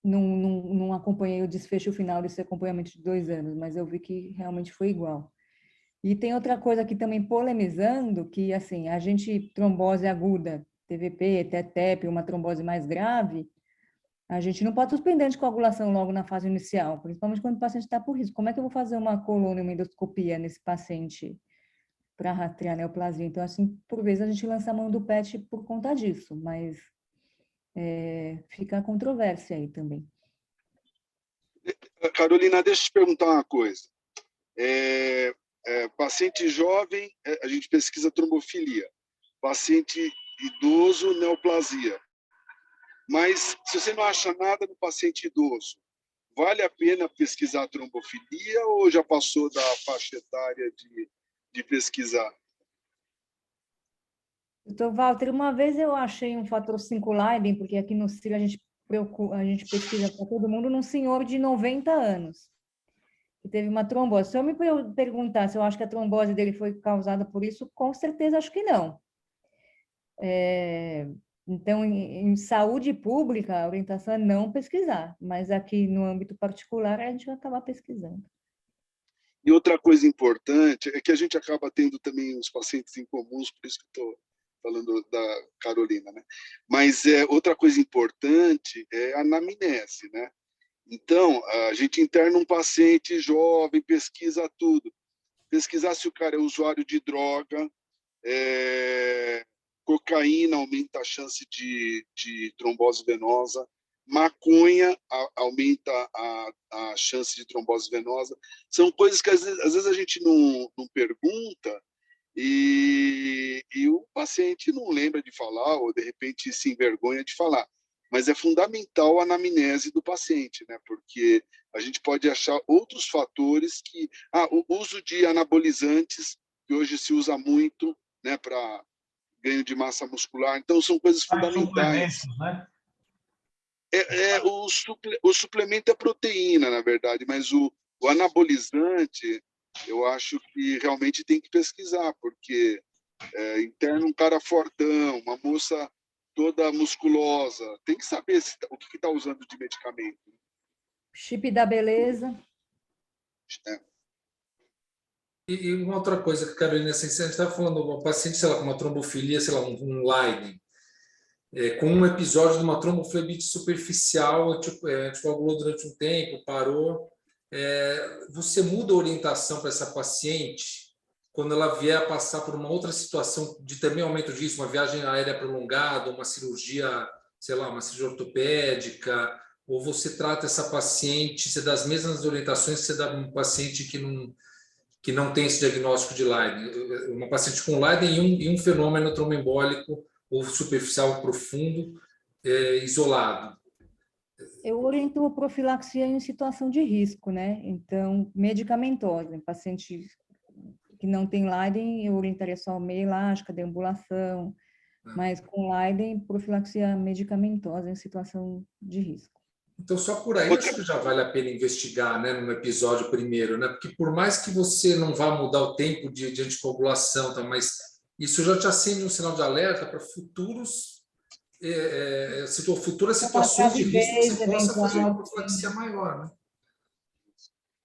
Não acompanhei o desfecho final desse acompanhamento de 2 anos, mas eu vi que realmente foi igual. E tem outra coisa aqui também polemizando, que assim, a gente, trombose aguda, TVP, TETEP, uma trombose mais grave, a gente não pode suspender a anticoagulação logo na fase inicial, principalmente quando o paciente está por risco. Como é que eu vou fazer uma colônia, uma endoscopia nesse paciente para rastrear a neoplasia? Então, assim, por vezes a gente lança a mão do PET por conta disso, mas fica a controvérsia aí também. Carolina, deixa eu te perguntar uma coisa. Paciente jovem, a gente pesquisa trombofilia. Paciente idoso, neoplasia. Mas se você não acha nada no paciente idoso, vale a pena pesquisar trombofilia ou já passou da faixa etária de pesquisar? Doutor Walter, uma vez eu achei um fator 5 Leiden, porque aqui no CIR a gente pesquisa para todo mundo, num senhor de 90 anos, que teve uma trombose. Se eu me perguntar se eu acho que a trombose dele foi causada por isso, com certeza acho que não. Então, em saúde pública, a orientação é não pesquisar, mas aqui no âmbito particular a gente vai acabar pesquisando. E outra coisa importante é que a gente acaba tendo também os pacientes incomuns, por isso que estou falando da Carolina, né? Mas outra coisa importante é a anamnese, né? Então, a gente interna um paciente jovem, pesquisa tudo. Pesquisar se o cara é usuário de droga, cocaína aumenta a chance de trombose venosa, maconha aumenta a chance de trombose venosa. São coisas que às vezes a gente não pergunta e o paciente não lembra de falar ou, de repente, se envergonha de falar. Mas é fundamental a anamnese do paciente, né? Porque a gente pode achar outros fatores que... o uso de anabolizantes, que hoje se usa muito, né, para ganho de massa muscular. Então, são coisas fundamentais. Suplementos, né? O suplemento é proteína, na verdade, mas o anabolizante, eu acho que realmente tem que pesquisar, porque interna um cara fortão, uma moça toda musculosa, tem que saber o que está usando de medicamento. Chip da beleza. E uma outra coisa que, Carolina, assim, você estava falando de um paciente, sei lá, com uma trombofilia, sei lá, um Leiden, com um episódio de uma tromboflebite superficial, anticoagulou durante um tempo, parou. Você muda a orientação para essa paciente quando ela vier a passar por uma outra situação de também aumento de risco, uma viagem aérea prolongada, uma cirurgia, sei lá, uma cirurgia ortopédica, ou você trata essa paciente, você dá as mesmas orientações que você dá para um paciente que não tem esse diagnóstico de Leiden, uma paciente com Leiden e um fenômeno tromboembólico ou superficial profundo, isolado. Eu oriento profilaxia em situação de risco, né? Então, medicamentosa. Em paciente que não tem Leiden, eu orientaria só meia elástica, deambulação, mas com Leiden, profilaxia medicamentosa em situação de risco. Então, só por aí acho que já vale a pena investigar, né, no episódio primeiro, né? Porque por mais que você não vá mudar o tempo de anticoagulação, tá, mas isso já te acende um sinal de alerta para futuras situações de risco que você possa fazer uma profilaxia maior, né?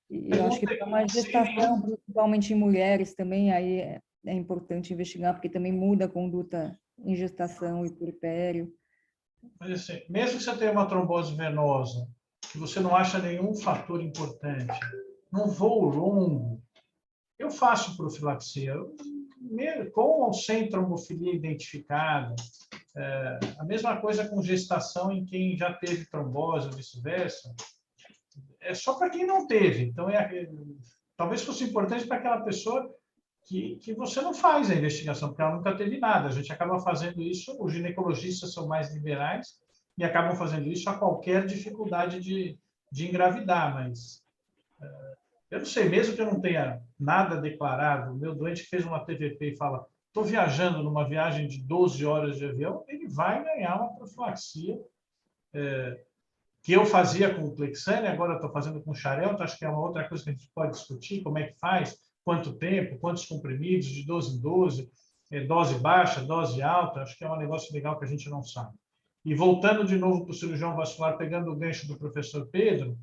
E eu acho que para uma gestação, principalmente em mulheres também, aí é importante investigar, porque também muda a conduta em gestação e puerpério. Mas, assim, mesmo que você tenha uma trombose venosa, que você não acha nenhum fator importante, num voo longo, eu faço profilaxia, com ou sem trombofilia identificada. A mesma coisa com gestação em quem já teve trombose ou vice-versa. É só para quem não teve. Então, talvez fosse importante para aquela pessoa que você não faz a investigação, porque ela nunca teve nada. A gente acaba fazendo isso, os ginecologistas são mais liberais e acabam fazendo isso a qualquer dificuldade de engravidar, mas eu não sei, mesmo que eu não tenha nada declarado, o meu doente fez uma TVP e fala, estou viajando numa viagem de 12 horas de avião, ele vai ganhar uma profilaxia, que eu fazia com o Clexane, agora estou fazendo com o Xarelto, acho que é uma outra coisa que a gente pode discutir, como é que faz, quanto tempo, quantos comprimidos, de 12 em 12, dose baixa, dose alta, acho que é um negócio legal que a gente não sabe. E voltando de novo para o cirurgião vascular, pegando o gancho do professor Pedro,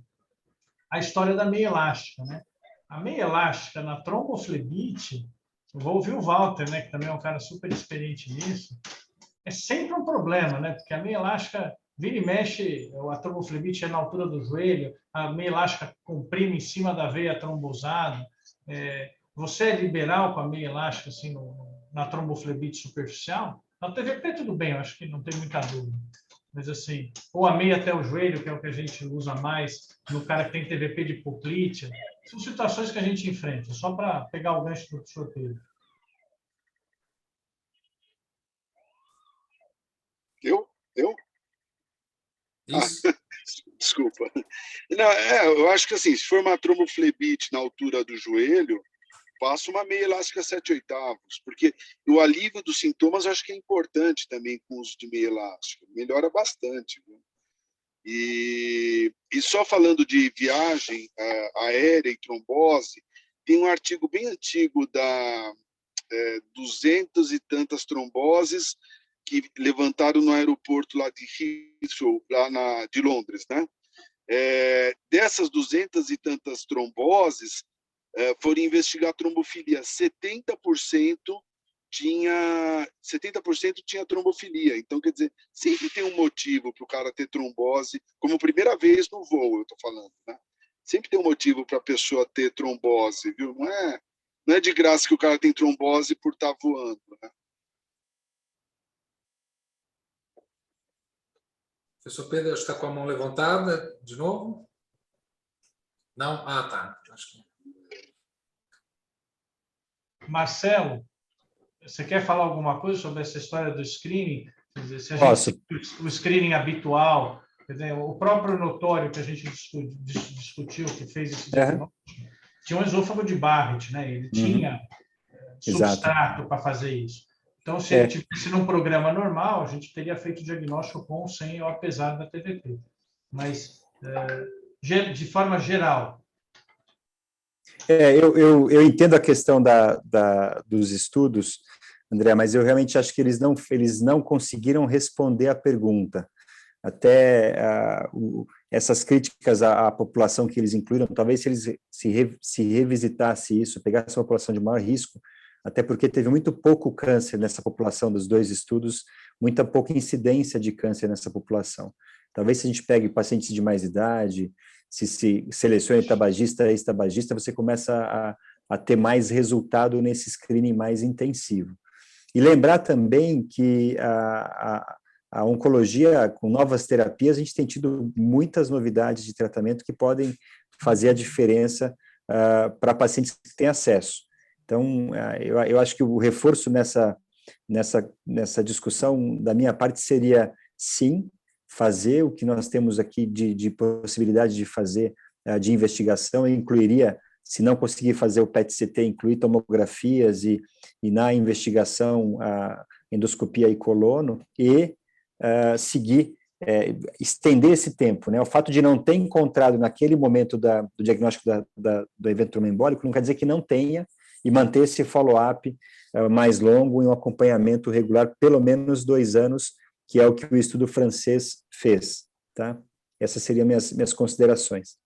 a história da meia elástica, né? A meia elástica na tromboflebite, eu vou ouvir o Walter, né, que também é um cara super experiente nisso, é sempre um problema, né? Porque a meia elástica vira e mexe, a tromboflebite é na altura do joelho, a meia elástica comprime em cima da veia trombosada. Você é liberal com a meia elástica assim, na tromboflebite superficial? Na TVP tudo bem, eu acho que não tem muita dúvida. Mas assim, ou a meia até o joelho, que é o que a gente usa mais no cara que tem TVP de poplite. São situações que a gente enfrenta, só para pegar o gancho do professor Pedro. Eu? Isso. Desculpa. Não, eu acho que assim, se for uma tromboflebite na altura do joelho, faço uma meia elástica 7/8, porque o alívio dos sintomas eu acho que é importante também com o uso de meia elástica. Melhora bastante. Viu? E só falando de viagem aérea e trombose, tem um artigo bem antigo da 200 e tantas tromboses que levantaram no aeroporto lá de Heathrow, de Londres, né? Dessas 200 e tantas tromboses, foram investigar trombofilia. 70% tinha trombofilia. Então, quer dizer, sempre tem um motivo para o cara ter trombose, como primeira vez no voo, eu estou falando, né? Sempre tem um motivo para a pessoa ter trombose, viu? Não é de graça que o cara tem trombose por estar voando, né? Professor Pedro, está com a mão levantada de novo? Não? Ah, tá. Acho que... Marcelo, você quer falar alguma coisa sobre essa história do screening? Quer dizer, se a Posso. o screening habitual, quer dizer, o próprio notório que a gente discutiu, que fez esse diagnóstico, tinha um esôfago de Barrett, né? Ele tinha substrato para fazer isso. Então, se ele tivesse num programa normal, a gente teria feito o diagnóstico com ou sem ou apesar da TVP. Mas, de forma geral. Eu entendo a questão dos estudos, André, mas eu realmente acho que eles não conseguiram responder a pergunta. Até essas críticas à população que eles incluíram, talvez se eles se revisitasse isso, pegasse uma população de maior risco, até porque teve muito pouco câncer nessa população dos dois estudos, muita pouca incidência de câncer nessa população. Talvez se a gente pegue pacientes de mais idade, se selecione tabagista e ex-tabagista, você começa a ter mais resultado nesse screening mais intensivo. E lembrar também que a oncologia, com novas terapias, a gente tem tido muitas novidades de tratamento que podem fazer a diferença para pacientes que têm acesso. Então, eu acho que o reforço nessa discussão, da minha parte, seria, sim, fazer o que nós temos aqui de possibilidade de fazer de investigação, incluiria, se não conseguir fazer o PET-CT, incluir tomografias e na investigação a endoscopia e colono, e seguir, estender esse tempo, né? O fato de não ter encontrado naquele momento do diagnóstico do evento tromboembólico não quer dizer que não tenha, e manter esse follow-up mais longo e um acompanhamento regular, pelo menos 2 anos, que é o que o estudo francês fez, tá? Essas seriam minhas considerações.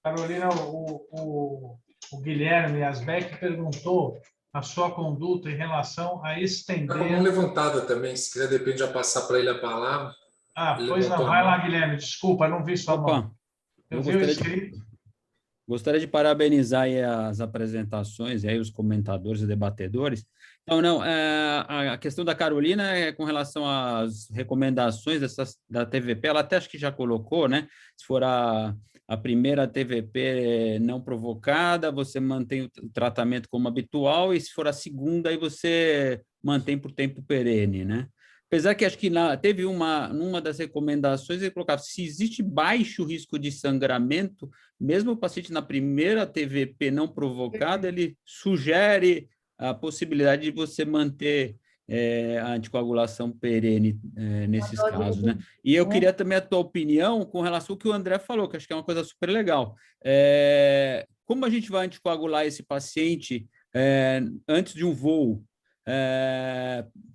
Carolina, o Guilherme Asbeck perguntou a sua conduta em relação a Está com a mão estender... levantada também, se quiser, de repente, já passar para ele a palavra. Ele Pois não, levantou a vai mão. lá, Guilherme, desculpa, não vi sua mão. Opa, Eu eu vi o escrito. gostaria de parabenizar aí as apresentações, e aí os comentadores e debatedores. Então, não, a questão da Carolina é com relação às recomendações da TVP, ela até acho que já colocou, né? Se for a primeira TVP não provocada, você mantém o tratamento como habitual, e se for a segunda, aí você mantém por tempo perene, né? Apesar que acho que teve numa das recomendações, ele colocava, se existe baixo risco de sangramento, mesmo o paciente na primeira TVP não provocada, ele sugere a possibilidade de você manter a anticoagulação perene nesses casos, né? E eu queria também a tua opinião com relação ao que o André falou, que acho que é uma coisa super legal. Como a gente vai anticoagular esse paciente antes de um voo?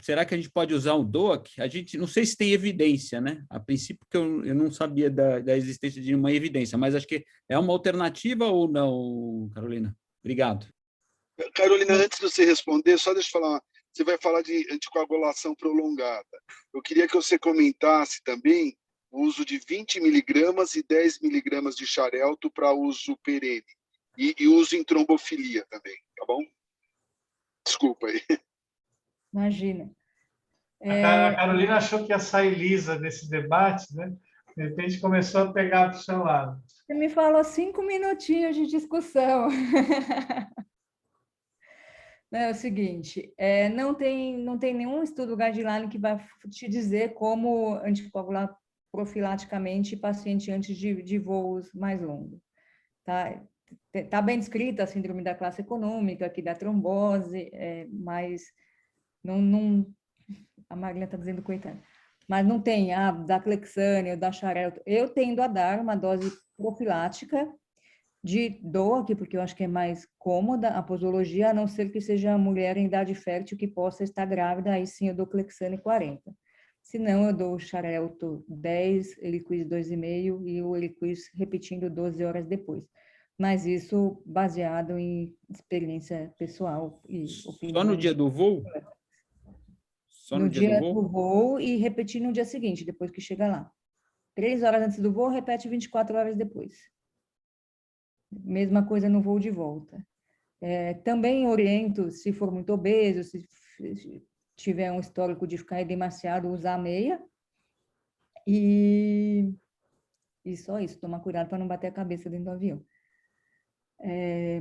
Será que a gente pode usar o DOAC? A gente não sei se tem evidência, né? A princípio que eu não sabia da existência de uma evidência, mas acho que é uma alternativa ou não, Carolina? Obrigado. Carolina, antes de você responder, só deixa eu falar, você vai falar de anticoagulação prolongada. Eu queria que você comentasse também o uso de 20 miligramas e 10 miligramas de xarelto para uso perene e uso em trombofilia também, tá bom? Desculpa aí. Imagina. A Carolina achou que ia sair lisa nesse debate, né? De repente começou a pegar para o seu lado. Você me falou 5 minutinhos de discussão. É o seguinte, não tem nenhum estudo guideline que vai te dizer como anticoagular profilaticamente paciente antes de voos mais longos. Tá bem descrita a síndrome da classe econômica, que dá trombose, mas não a Marina está dizendo coitada, mas não tem da Clexane ou da Xarelto. Eu tendo a dar uma dose profilática de DOAC, porque eu acho que é mais cômoda a posologia, a não ser que seja mulher em idade fértil que possa estar grávida, aí sim eu dou Clexane 40. Se não, eu dou o Xarelto 10, Eliquis 2,5 e o Eliquis repetindo 12 horas depois. Mas isso baseado em experiência pessoal e opinião. Só no dia do voo? Só no dia do voo? do voo e repetir no dia seguinte, depois que chega lá. 3 horas antes do voo, repete 24 horas depois. Mesma coisa no voo de volta. Também oriento, se for muito obeso, se tiver um histórico de ficar demasiado, usar meia. E só isso, tomar cuidado para não bater a cabeça dentro do avião.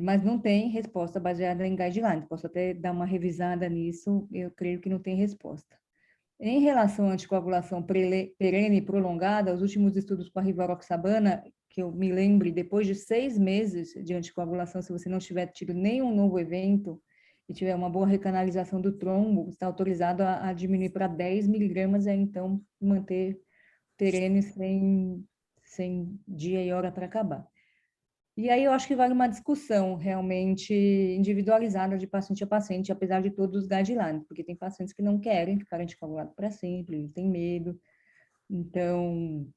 Mas não tem resposta baseada em guidelines. Posso até dar uma revisada nisso, eu creio que não tem resposta. Em relação à anticoagulação perene e prolongada, os últimos estudos com a rivaroxabana, que eu me lembre, depois de 6 meses de anticoagulação, se você não tiver tido nenhum novo evento e tiver uma boa recanalização do trombo, está autorizado a diminuir para 10 miligramas, então manter perene sem dia e hora para acabar. E aí eu acho que vale uma discussão realmente individualizada de paciente a paciente, apesar de todos os guidelines, porque tem pacientes que não querem ficar anticoagulados para sempre, eles têm medo. Então,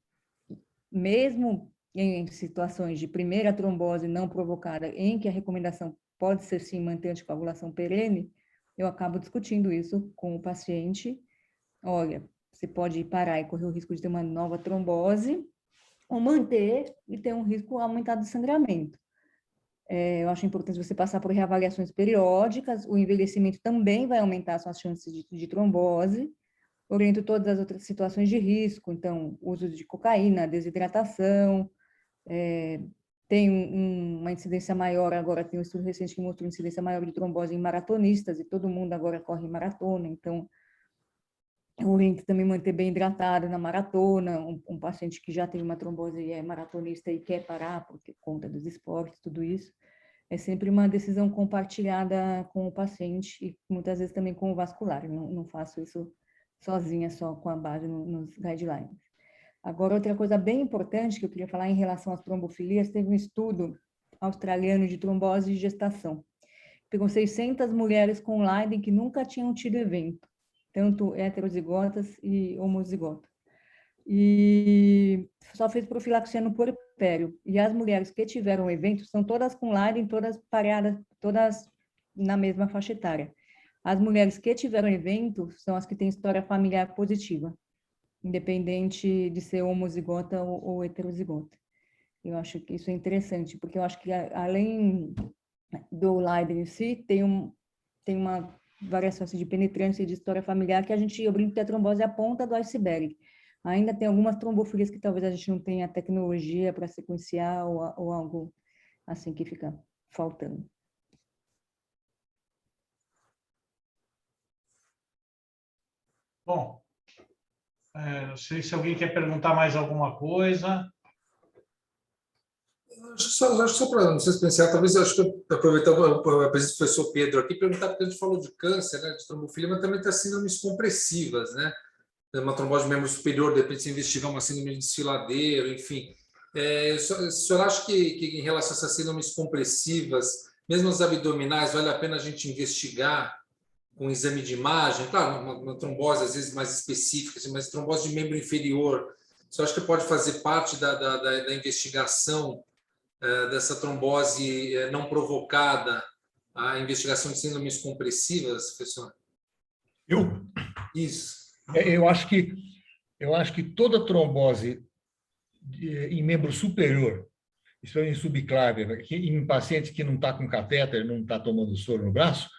mesmo em situações de primeira trombose não provocada, em que a recomendação pode ser sim manter a anticoagulação perene, eu acabo discutindo isso com o paciente. Olha, você pode parar e correr o risco de ter uma nova trombose, ou manter e ter um risco aumentado de sangramento. Eu acho importante você passar por reavaliações periódicas, o envelhecimento também vai aumentar suas chances de trombose, oriento todas as outras situações de risco, então, uso de cocaína, desidratação, tem uma incidência maior, agora tem um estudo recente que mostrou incidência maior de trombose em maratonistas, e todo mundo agora corre maratona, então, oriento também manter bem hidratado na maratona, um paciente que já tem uma trombose e é maratonista e quer parar por conta dos esportes, tudo isso. É sempre uma decisão compartilhada com o paciente e muitas vezes também com o vascular. Não faço isso sozinha, só com a base nos guidelines. Agora, outra coisa bem importante que eu queria falar em relação às trombofilias, teve um estudo australiano de trombose de gestação. Pegou 600 mulheres com Leiden que nunca tinham tido evento, tanto heterozigotas e homozigotas. E só fez profilaxia no puerpério. E as mulheres que tiveram evento são todas com Leiden, todas pareadas, todas na mesma faixa etária. As mulheres que tiveram evento são as que têm história familiar positiva, independente de ser homozigota ou heterozigota. Eu acho que isso é interessante, porque eu acho que além do Leiden em si, tem uma variação assim, de penetrância e de história familiar que a gente, eu brinco que a trombose é a ponta do iceberg. Ainda tem algumas trombofilias que talvez a gente não tenha tecnologia para sequenciar ou algo assim que fica faltando. Bom, não sei se alguém quer perguntar mais alguma coisa. Acho que só para não sei se pensar, talvez acho que aproveitar a presença do professor Pedro aqui, perguntar, porque a gente falou de câncer, né, de trombofilia, mas também tem síndromes compressivas, né? Uma trombose de membro superior, de repente se investigar uma síndrome de desfiladeiro, enfim. O senhor acha que em relação a essas síndromes compressivas, mesmo as abdominais, vale a pena a gente investigar com um exame de imagem? Claro, uma trombose às vezes mais específica, assim, mas trombose de membro inferior, o senhor acha que pode fazer parte da investigação dessa trombose não provocada, a investigação de síndromes compressivas, professor? Isso. Eu acho que toda trombose em membro superior, especialmente em subclávia, em paciente que não está com catéter, não está tomando soro no braço,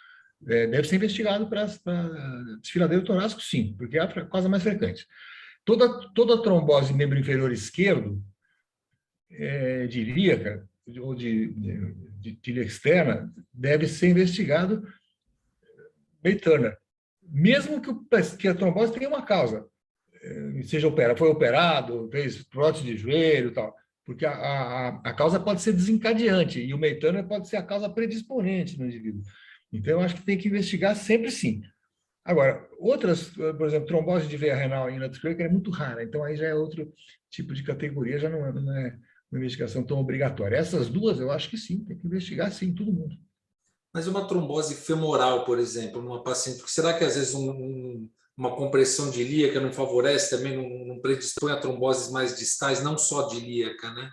deve ser investigado para desfiladeiro torácico, sim, porque é a causa mais frequente. Toda trombose em membro inferior esquerdo, de ilíaca, ou de ilha externa, deve ser investigado May-Turner, mesmo que a trombose tenha uma causa, foi operado, fez prótese de joelho e tal, porque a causa pode ser desencadeante e o May-Turner pode ser a causa predisponente no indivíduo. Então, eu acho que tem que investigar sempre sim. Agora, outras, por exemplo, trombose de veia renal em Nutcracker é muito rara, então aí já é outro tipo de categoria, já não é uma investigação tão obrigatória. Essas duas, eu acho que sim, tem que investigar sim, todo mundo. Mas uma trombose femoral, por exemplo, numa paciente, será que às vezes uma compressão de ilíaca não favorece também, não predispõe a tromboses mais distais, não só de ilíaca, né?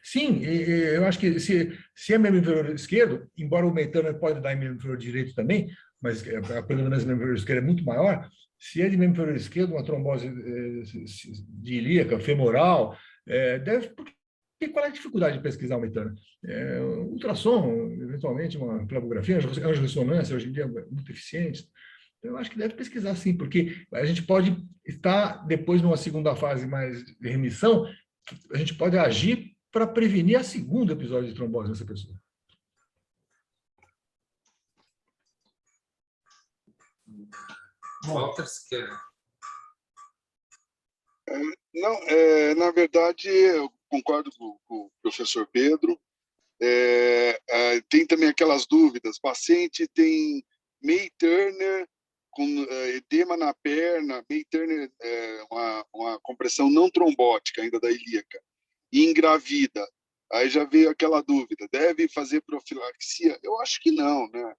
Sim, eu acho que se é membro inferior esquerdo, embora o May-Turner pode dar em membro inferior direito também, mas a predominância do membro inferior esquerdo é muito maior, se é de membro inferior esquerdo, uma trombose de ilíaca, femoral, deve... Qual é a dificuldade de pesquisar o May-Turner? Ultrassom, eventualmente, uma flebografia, angiorressonância, hoje em dia é muito eficiente. Então, eu acho que deve pesquisar sim, porque a gente pode estar, depois, numa segunda fase mais de remissão, a gente pode agir para prevenir a segunda episódio de trombose nessa pessoa. Walter, se quer? Não, na verdade, eu concordo com o professor Pedro. Tem também aquelas dúvidas. Paciente tem May-Turner com edema na perna, May-Turner uma compressão não trombótica ainda da ilíaca, e engravida. Aí já veio aquela dúvida, deve fazer profilaxia? Eu acho que não, né?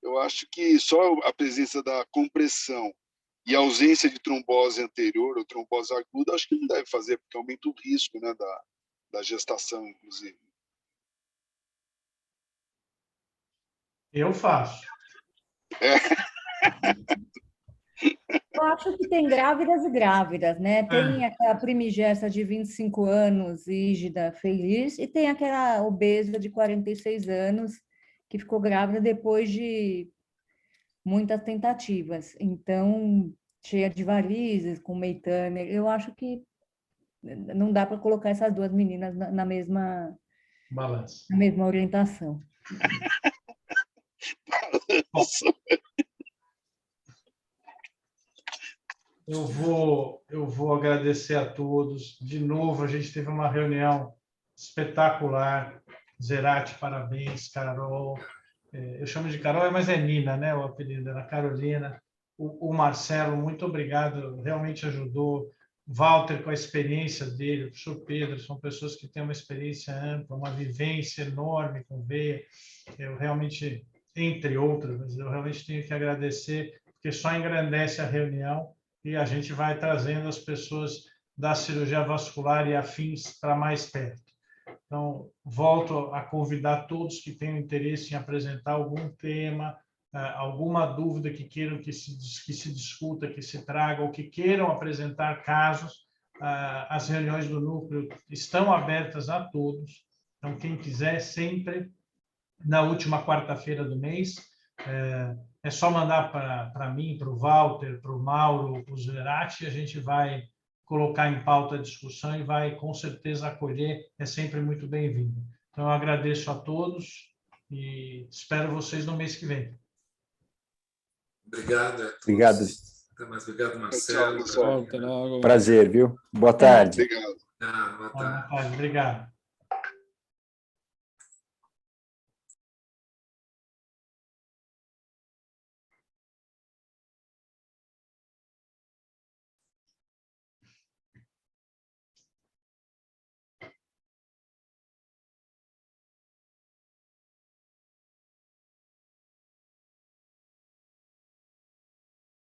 Eu acho que só a presença da compressão e a ausência de trombose anterior ou trombose aguda, acho que não deve fazer, porque aumenta o risco, né, da gestação, inclusive. Eu faço. Eu acho que tem grávidas e grávidas, né? Tem aquela primigesta de 25 anos, rígida, feliz, e tem aquela obesa de 46 anos que ficou grávida depois de muitas tentativas. Então, cheia de varizes, com May-Turner, eu acho que não dá para colocar essas duas meninas na mesma balança, na mesma orientação. eu vou agradecer a todos. De novo, a gente teve uma reunião espetacular. Zerati, parabéns, Carol. Eu chamo de Carol, mas é Nina, né? O apelido era Carolina. O Marcelo, muito obrigado, realmente ajudou. Walter, com a experiência dele, o professor Pedro, são pessoas que têm uma experiência ampla, uma vivência enorme com veia. Eu realmente, entre outras, mas eu realmente tenho que agradecer, porque só engrandece a reunião e a gente vai trazendo as pessoas da cirurgia vascular e afins para mais perto. Então, volto a convidar todos que tenham interesse em apresentar algum tema, alguma dúvida que queiram que se discuta, que se traga, ou que queiram apresentar casos. As reuniões do núcleo estão abertas a todos. Então, quem quiser, sempre na última quarta-feira do mês, é só mandar para mim, para o Walter, para o Mauro, para o Zerati, e a gente vai colocar em pauta a discussão e vai, com certeza, acolher. É sempre muito bem-vindo. Então, eu agradeço a todos e espero vocês no mês que vem. Obrigado a todos. Obrigado. Até mais. Obrigado, Marcelo. Tchau, pessoal. Até logo. Prazer, viu? Boa tarde. Obrigado. Boa tarde. Obrigado.